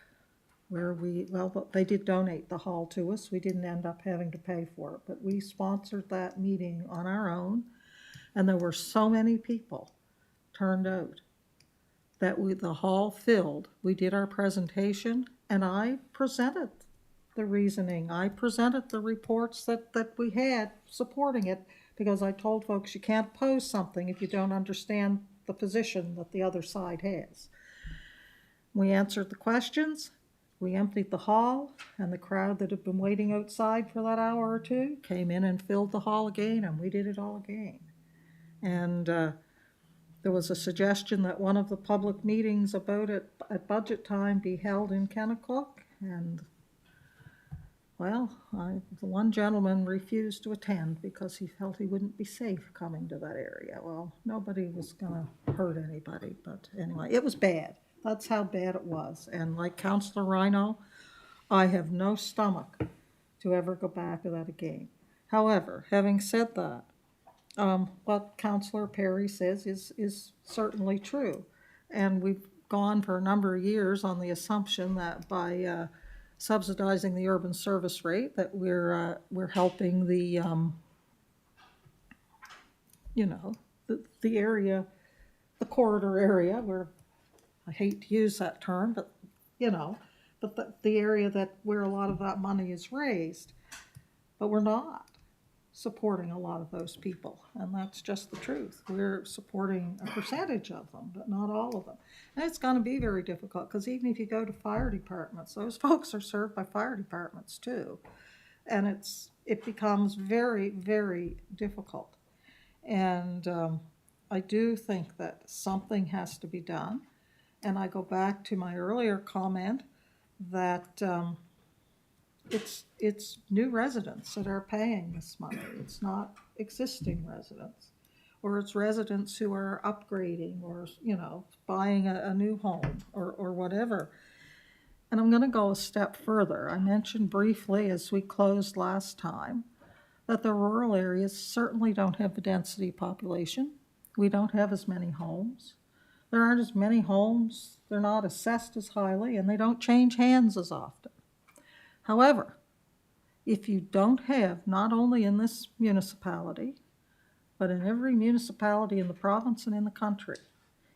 where they did donate the hall to us. We didn't end up having to pay for it, but we sponsored that meeting on our own. And there were so many people turned out that the hall filled. We did our presentation, and I presented the reasoning. I presented the reports that we had supporting it, because I told folks you can't oppose something if you don't understand the position that the other side has. We answered the questions. We emptied the hall, and the crowd that had been waiting outside for that hour or two came in and filled the hall again, and we did it all again. And there was a suggestion that one of the public meetings about it at budget time be held in Kennecott, and well, the one gentleman refused to attend because he felt he wouldn't be safe coming to that area. Well, nobody was gonna hurt anybody, but anyway, it was bad. That's how bad it was. And like Councillor Rhino, I have no stomach to ever go back to that again. However, having said that, what Councillor Perry says is certainly true. And we've gone for a number of years on the assumption that by subsidizing the urban service rate, that we're helping the, you know, the area, the corridor area, where, I hate to use that term, but, you know, but the area that, where a lot of that money is raised. But we're not supporting a lot of those people, and that's just the truth. We're supporting a percentage of them, but not all of them. And it's gonna be very difficult, because even if you go to fire departments, those folks are served by fire departments too. And it becomes very, very difficult. And I do think that something has to be done. And I go back to my earlier comment that it's new residents that are paying this money. It's not existing residents, or it's residents who are upgrading, or, you know, buying a new home, or whatever. And I'm gonna go a step further. I mentioned briefly as we closed last time that the rural areas certainly don't have the density population. We don't have as many homes. There aren't as many homes, they're not assessed as highly, and they don't change hands as often. However, if you don't have, not only in this municipality, but in every municipality in the province and in the country,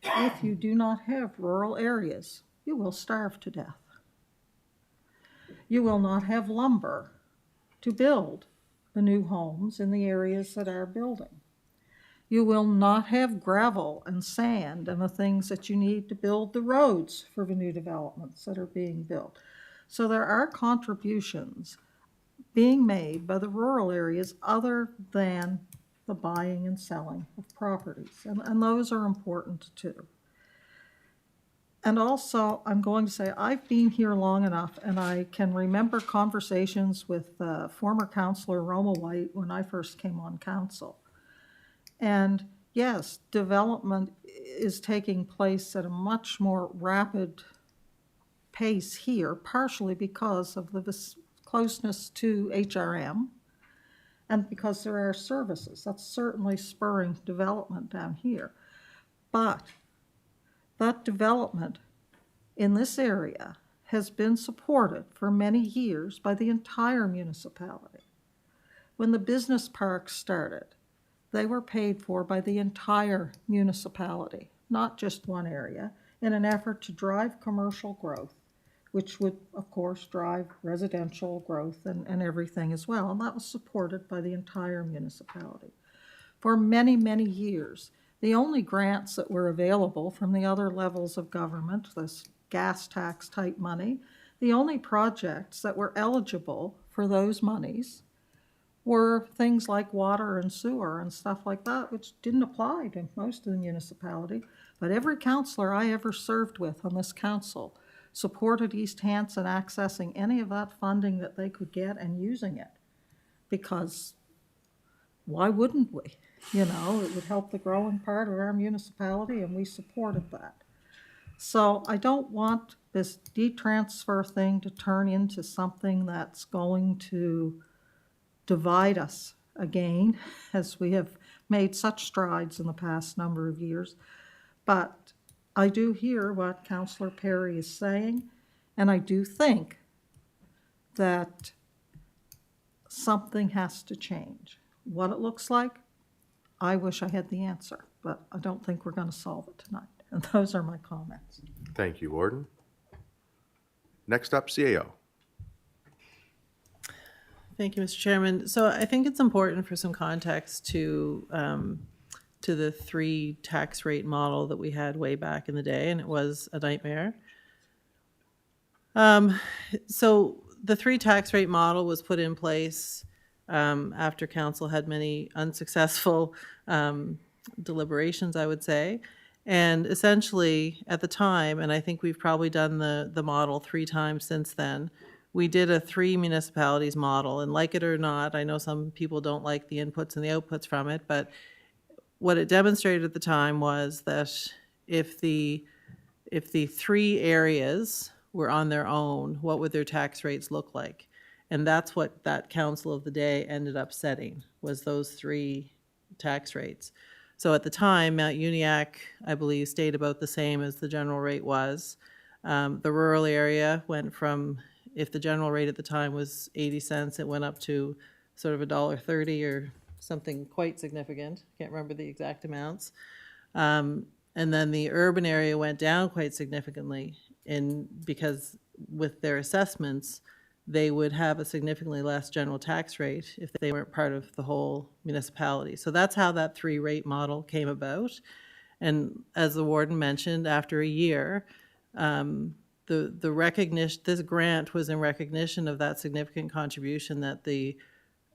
if you do not have rural areas, you will starve to death. You will not have lumber to build the new homes in the areas that are building. You will not have gravel and sand and the things that you need to build the roads for the new developments that are being built. So there are contributions being made by the rural areas other than the buying and selling of properties, and those are important too. And also, I'm going to say, I've been here long enough, and I can remember conversations with former councillor Roma White when I first came on council. And yes, development is taking place at a much more rapid pace here, partially because of the closeness to HRM and because there are services. That's certainly spurring development down here. But that development in this area has been supported for many years by the entire municipality. When the business parks started, they were paid for by the entire municipality, not just one area, in an effort to drive commercial growth, which would, of course, drive residential growth and everything as well. And that was supported by the entire municipality. For many, many years, the only grants that were available from the other levels of government, this gas tax type money, the only projects that were eligible for those monies were things like water and sewer and stuff like that, which didn't apply to most of the municipality. But every councillor I ever served with on this council supported East Hanson accessing any of that funding that they could get and using it. Because why wouldn't we? You know, it would help the growing part of our municipality, and we supported that. So I don't want this de-transfer thing to turn into something that's going to divide us again, as we have made such strides in the past number of years. But I do hear what Councillor Perry is saying, and I do think that something has to change. What it looks like, I wish I had the answer, but I don't think we're going to solve it tonight. And those are my comments. Thank you, Warden. Next up, CAO. Thank you, Mr. Chairman. So I think it's important for some context to the 3 tax rate model that we had way back in the day, and it was a nightmare. So the 3 tax rate model was put in place after council had many unsuccessful deliberations, I would say. And essentially, at the time, and I think we've probably done the model 3 times since then, we did a 3 municipalities model, and like it or not, I know some people don't like the inputs and the outputs from it, but what it demonstrated at the time was that if the 3 areas were on their own, what would their tax rates look like? And that's what that council of the day ended up setting, was those 3 tax rates. So at the time, Mount Uniacke, I believe, stayed about the same as the general rate was. The rural area went from if the general rate at the time was 80 cents, it went up to sort of $1.30 or something quite significant. Can't remember the exact amounts. And then the urban area went down quite significantly because with their assessments, they would have a significantly less general tax rate if they weren't part of the whole municipality. So that's how that 3-rate model came about. And as the warden mentioned, after a year, the recognition, this grant was in recognition of that significant contribution that the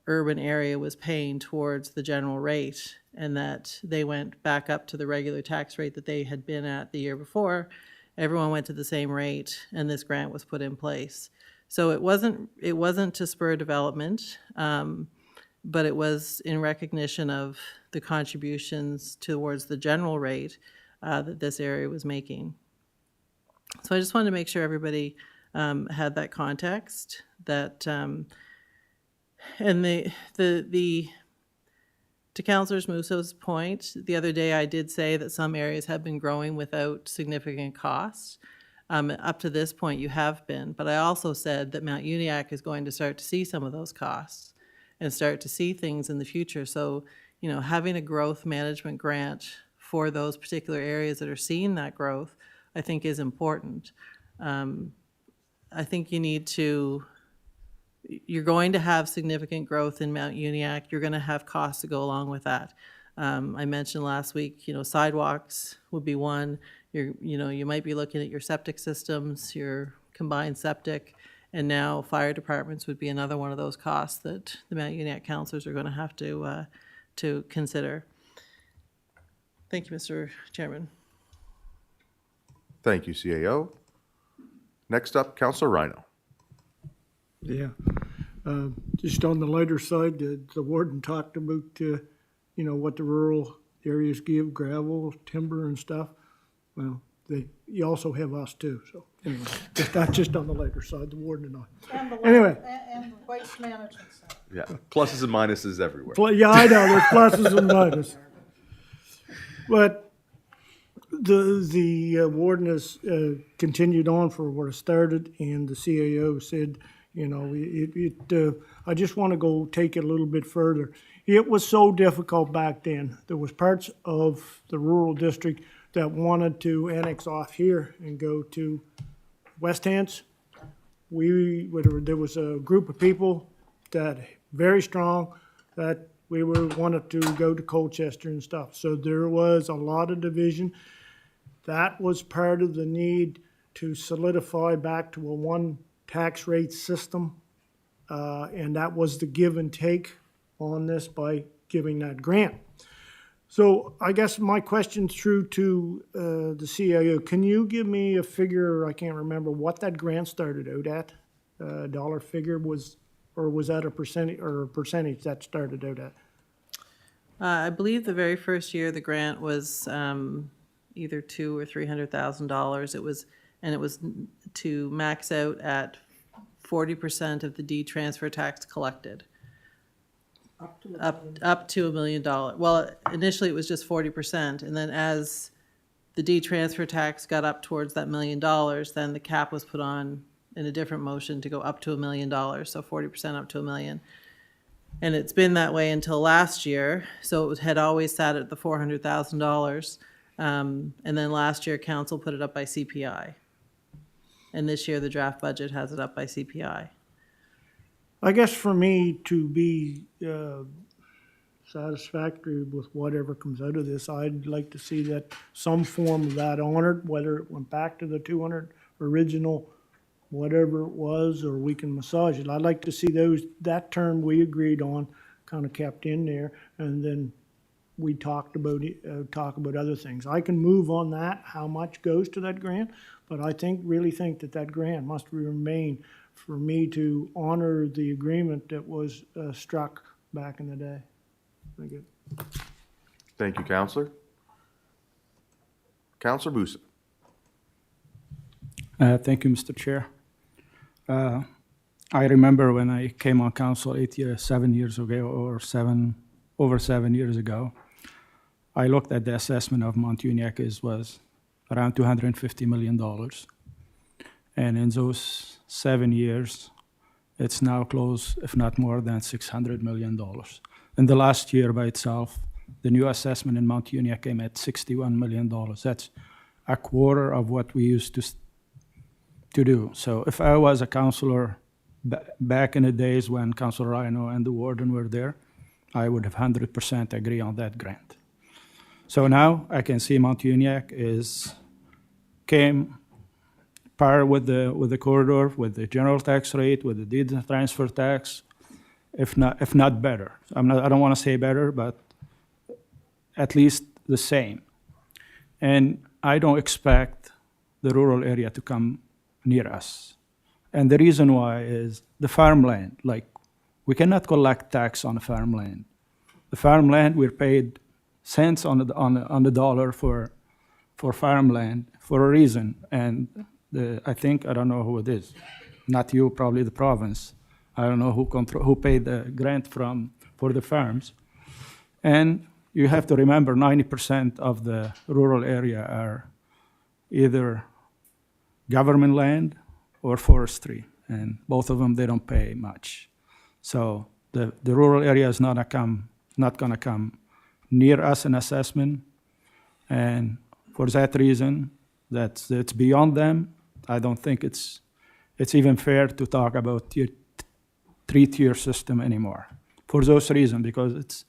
urban area was paying towards the general rate, and that they went back up to the regular tax rate that they had been at the year before. Everyone went to the same rate, and this grant was put in place. So it wasn't to spur development, but it was in recognition of the contributions towards the general rate that this area was making. So I just wanted to make sure everybody had that context. That and to Councillor Musso's point, the other day I did say that some areas have been growing without significant costs. Up to this point, you have been, but I also said that Mount Uniacke is going to start to see some of those costs and start to see things in the future. So, you know, having a growth management grant for those particular areas that are seeing that growth, I think is important. I think you're going to have significant growth in Mount Uniacke. You're going to have costs to go along with that. I mentioned last week, you know, sidewalks would be one. You might be looking at your septic systems, your combined septic, and now fire departments would be another one of those costs that the Mount Uniacke councillors are going to have to consider. Thank you, Mr. Chairman. Thank you, CAO. Next up, Councillor Rhino. Yeah. Just on the lighter side, the warden talked about, what the rural areas give, gravel, timber and stuff. Well, you also have us too, so anyway, that's just on the lighter side, the warden and I. Anyway. And the waste management side. Yeah, pluses and minuses everywhere. Yeah, I know, there's pluses and minuses. But the warden has continued on for where it started, and the CAO said, I just want to go take it a little bit further. It was so difficult back then. There was parts of the rural district that wanted to annex off here and go to West Hants. There was a group of people that very strong that wanted to go to Colchester and stuff. So there was a lot of division. That was part of the need to solidify back to a one tax rate system. And that was the give and take on this by giving that grant. So I guess my question's true to the CAO. Can you give me a figure, I can't remember, what that grant started out at? Dollar figure was that a percentage that started out at? I believe the very first year the grant was either $200,000 or $300,000. It was to max out at 40% of the D-transfer tax collected. Up to $1 million. Well, initially it was just 40%, and then as the D-transfer tax got up towards that $1 million, then the cap was put on in a different motion to go up to $1 million, so 40% up to $1 million. And it's been that way until last year, so it had always sat at the $400,000. And then last year, council put it up by CPI. And this year, the draft budget has it up by CPI. I guess for me to be satisfactory with whatever comes out of this, I'd like to see that some form of that honored, whether it went back to the 200 original, whatever it was, or we can massage it. I'd like to see that term we agreed on kind of kept in there, and then we talk about other things. I can move on that, how much goes to that grant, but I really think that grant must remain for me to honor the agreement that was struck back in the day. Thank you. Thank you, Councillor. Councillor Busa. Thank you, Mr. Chair. I remember when I came on council 7 years ago, or over 7 years ago, I looked at the assessment of Mount Uniacke was around $250 million. And in those 7 years, it's now close, if not more than $600 million. In the last year by itself, the new assessment in Mount Union came at $61 million. That's a quarter of what we used to do. So if I was a counselor back in the days when Councilor Rhino and the warden were there, I would have 100% agree on that grant. So now I can see Mount Union came par with the corridor, with the general tax rate, with the deed transfer tax, if not better. I don't want to say better, but at least the same. And I don't expect the rural area to come near us. And the reason why is the farmland. Like, we cannot collect tax on farmland. The farmland, we're paid cents on the dollar for farmland for a reason. And I don't know who it is. Not you, probably the province. I don't know who paid the grant for the farms. And you have to remember 90% of the rural area are either government land or forestry, and both of them, they don't pay much. So the rural area is not gonna come near us in assessment, and for that reason, it's beyond them. I don't think it's even fair to talk about three-tier system anymore. For those reasons, because it's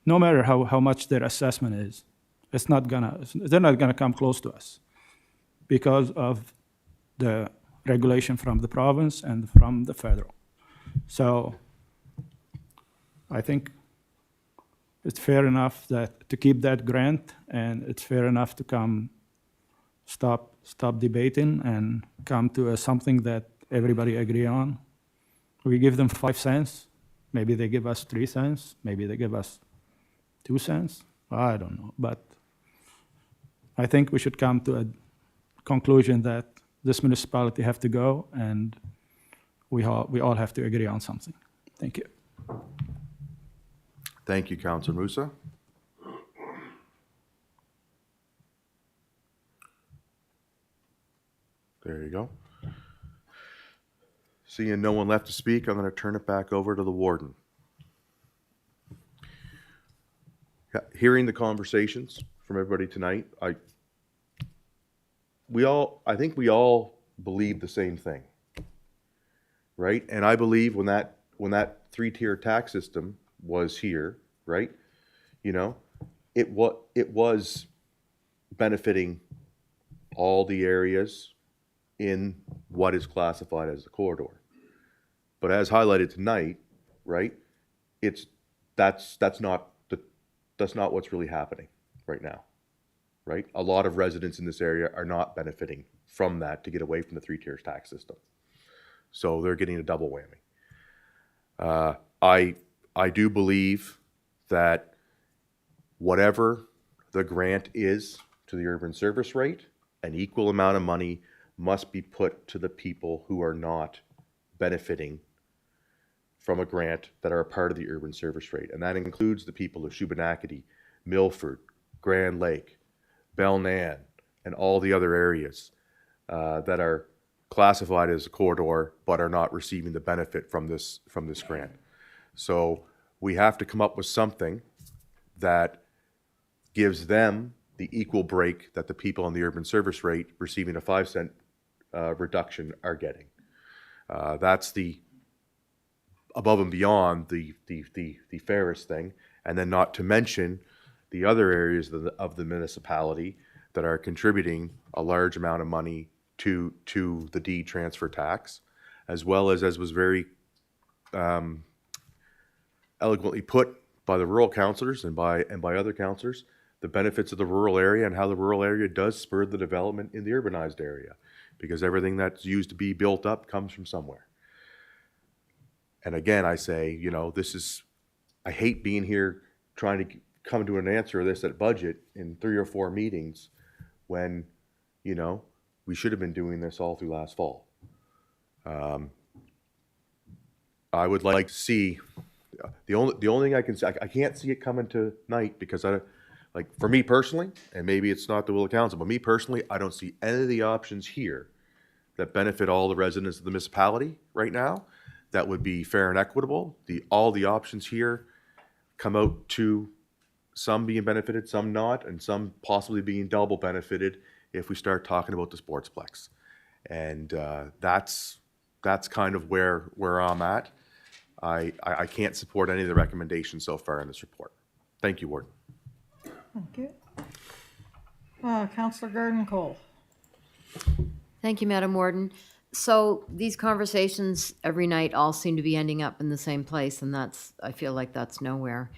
no matter how much their assessment is, they're not gonna come close to us because of the regulation from the province and from the federal. So I think it's fair enough to keep that grant, and it's fair enough to stop debating and come to something that everybody agree on. We give them 5 cents, maybe they give us 3 cents, maybe they give us 2 cents, I don't know. But I think we should come to a conclusion that this municipality have to go, and we all have to agree on something. Thank you. Thank you, Councilor Musa. There you go. Seeing no one left to speak, I'm going to turn it back over to the warden. Hearing the conversations from everybody tonight, I think we all believe the same thing, right? And I believe when that three-tier tax system was here, right? You know, it was benefiting all the areas in what is classified as the corridor. But as highlighted tonight, right? That's not what's really happening right now. Right? A lot of residents in this area are not benefiting from that to get away from the three-tier tax system. So they're getting a double whammy. I do believe that whatever the grant is to the urban service rate, an equal amount of money must be put to the people who are not benefiting from a grant that are a part of the urban service rate. And that includes the people of Shubenacadie, Milford, Grand Lake, Belnan, and all the other areas that are classified as a corridor but are not receiving the benefit from this grant. So we have to come up with something that gives them the equal break that the people on the urban service rate receiving a 5 cent reduction are getting. That's the above and beyond the fairest thing, and then not to mention the other areas of the municipality that are contributing a large amount of money to the deed transfer tax, as well as was very eloquently put by the rural councillors and by other councillors, the benefits of the rural area and how the rural area does spur the development in the urbanized area, because everything that's used to be built up comes from somewhere. And again, I say, you know, I hate being here trying to come to an answer of this at budget in 3 or 4 meetings when, you know, we should have been doing this all through last fall. I would like to see, the only thing I can say, I can't see it coming tonight because for me personally, and maybe it's not the will of council, but me personally, I don't see any of the options here that benefit all the residents of the municipality right now, that would be fair and equitable. All the options here come out to some being benefited, some not, and some possibly being double benefited if we start talking about the sportsplex. And that's kind of where I'm at. I can't support any of the recommendations so far in this report. Thank you, Warden. Thank you. Counselor Garden Cole. Thank you, Madam Warden. So these conversations every night all seem to be ending up in the same place, and I feel like that's nowhere.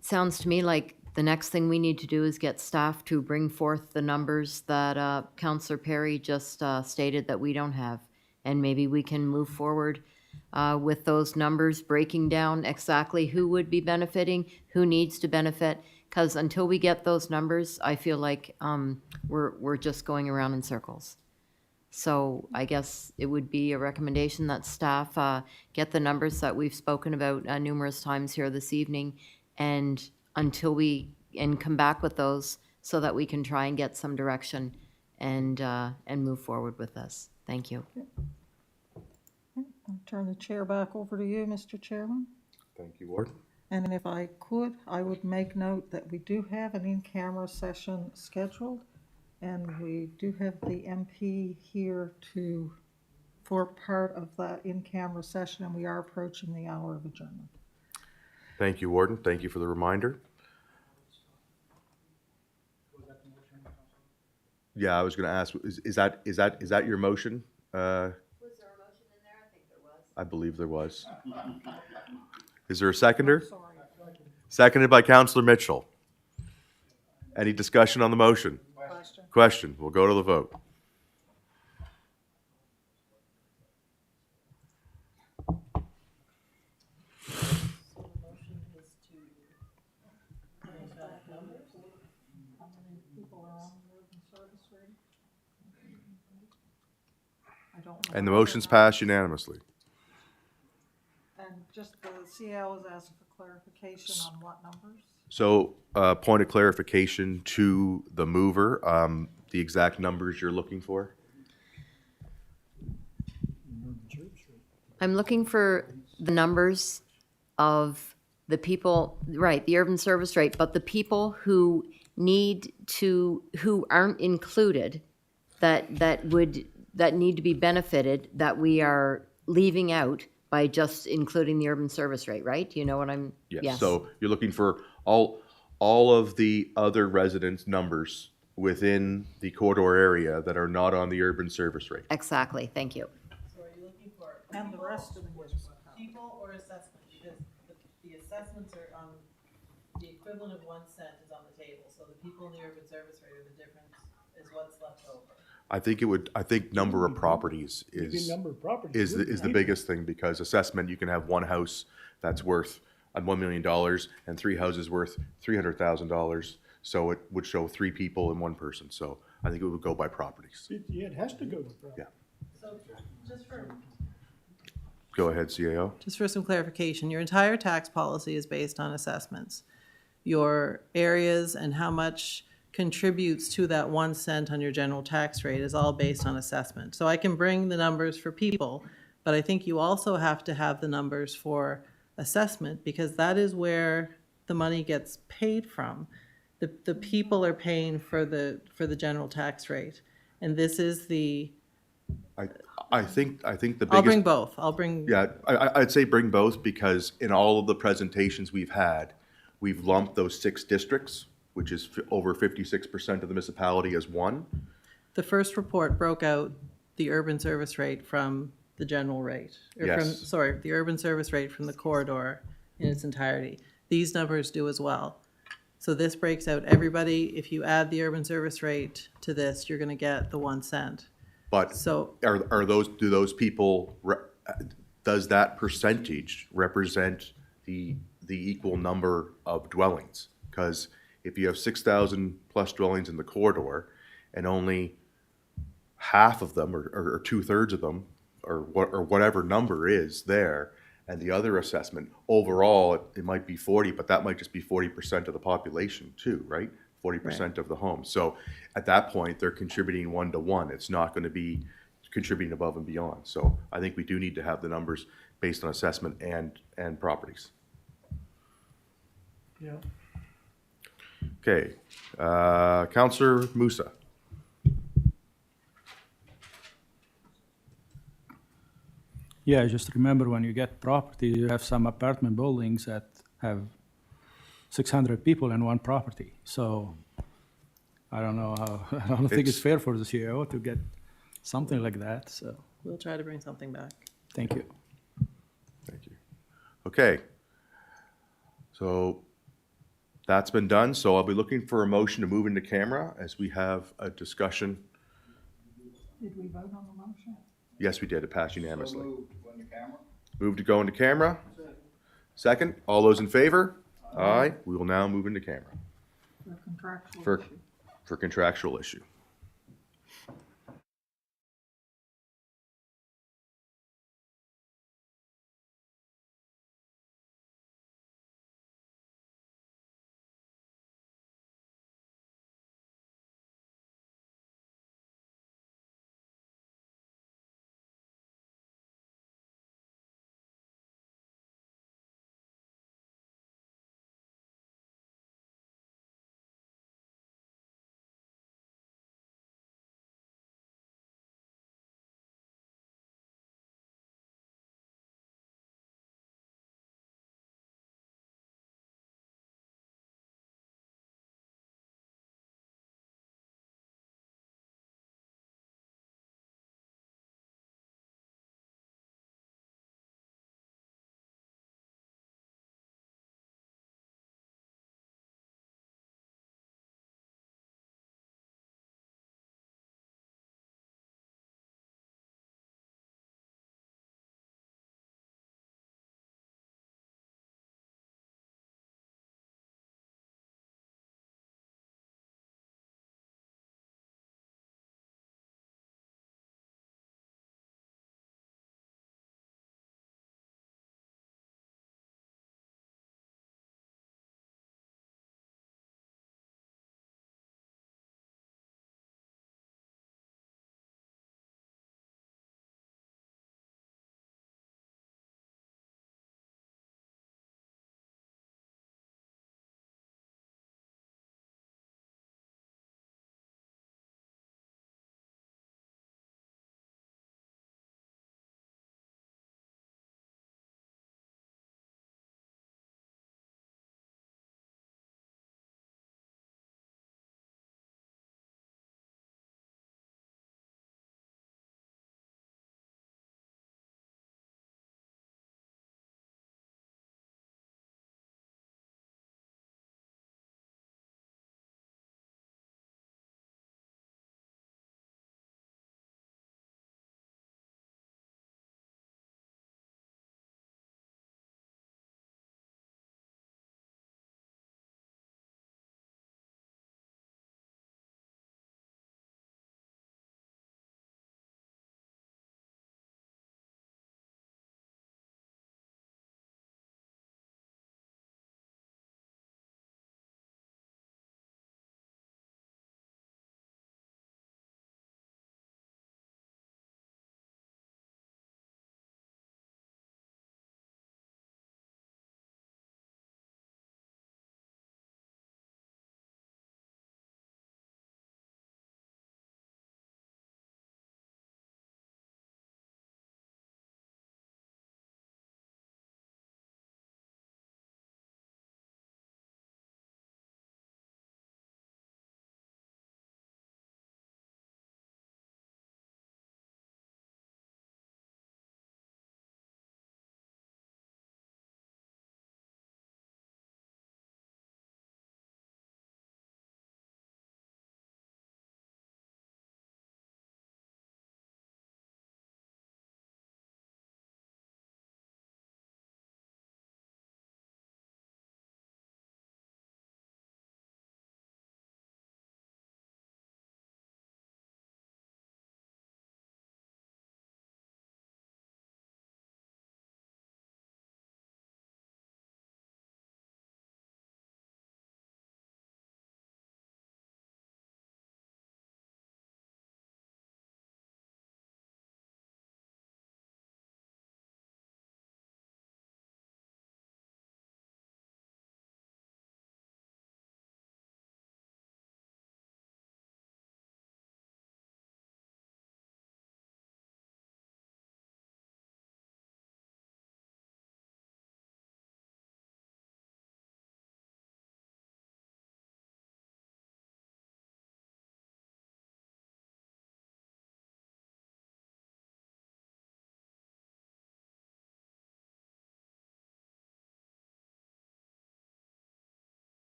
Sounds to me like the next thing we need to do is get staff to bring forth the numbers that Counselor Perry just stated that we don't have. And maybe we can move forward with those numbers, breaking down exactly who would be benefiting, who needs to benefit. Because until we get those numbers, I feel like we're just going around in circles. So I guess it would be a recommendation that staff get the numbers that we've spoken about numerous times here this evening, and come back with those so that we can try and get some direction and move forward with this. Thank you. I'll turn the chair back over to you, Mr. Chairman. Thank you, Warden. And if I could, I would make note that we do have an in-camera session scheduled, and we do have the MP here for part of that in-camera session, and we are approaching the hour of adjournment. Thank you, Warden. Thank you for the reminder. Yeah, I was going to ask, is that your motion? Was there a motion in there? I think there was. I believe there was. Is there a seconder? Seconded by Councillor Mitchell. Any discussion on the motion? Question. We'll go to the vote. And the motion's passed unanimously. And just the CL is asking for clarification on what numbers? So, point of clarification to the mover, the exact numbers you're looking for? I'm looking for the numbers of the people, right, the urban service rate, but the people who who aren't included, that need to be benefited, that we are leaving out by just including the urban service rate, right? Do you know what I'm? Yes. So you're looking for all of the other residents' numbers within the corridor area that are not on the urban service rate. Exactly, thank you. So are you looking for And the rest of the people or assessment? Because the assessments are on, the equivalent of 1 cent is on the table. So the people in the urban service rate are the difference, is what's left over. I think number of properties is the biggest thing, because assessment, you can have one house that's worth $1 million and 3 houses worth $300,000. So it would show 3 people and 1 person. So I think it would go by properties. Yeah, it has to go to property. Yeah. So just for Go ahead, CAO. Just for some clarification, your entire tax policy is based on assessments. Your areas and how much contributes to that 1 cent on your general tax rate is all based on assessment. So I can bring the numbers for people, but I think you also have to have the numbers for assessment, because that is where the money gets paid from. The people are paying for the general tax rate. And this is I think the biggest. I'll bring both. I'll bring. Yeah, I'd say bring both, because in all of the presentations we've had, we've lumped those 6 districts, which is over 56% of the municipality, as one. The first report broke out the urban service rate from the general rate. Yes. The urban service rate from the corridor in its entirety. These numbers do as well. So this breaks out everybody. If you add the urban service rate to this, you're gonna get the 1 cent. But So do those people, does that percentage represent the equal number of dwellings? Because if you have 6,000 plus dwellings in the corridor, and only half of them, or 2/3 of them, or whatever number is there, and the other assessment, overall, it might be 40, but that might just be 40% of the population too, right? 40% of the home. So at that point, they're contributing 1-to-1. It's not going to be contributing above and beyond. So I think we do need to have the numbers based on assessment and properties. Yeah. Okay, Counselor Musa. Yeah, just remember when you get property, you have some apartment buildings that have 600 people in one property. So I don't know how, I don't think it's It's- fair for the CEO to get something like that. So We'll try to bring something back. thank you. Thank you. Okay. So that's been done. So I'll be looking for a motion to move into camera as we have a discussion. Did we vote on the motion? Yes, we did. It passed unanimously. Move to go into camera. Second. All those in favor? Aye. We will now move into camera For contractual for, issue. for contractual issue.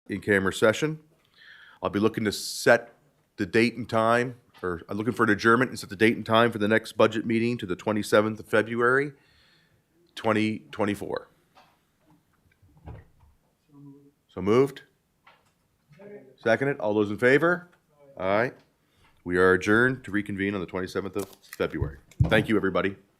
in-camera session. I'll be looking to set the date and time, or I'm looking for an adjournment and set the date and time for the next budget meeting to the 27th of February, 2024. So moved? Seconded? All those in favor? Aye. We are adjourned to reconvene on the 27th of February. Thank you, everybody.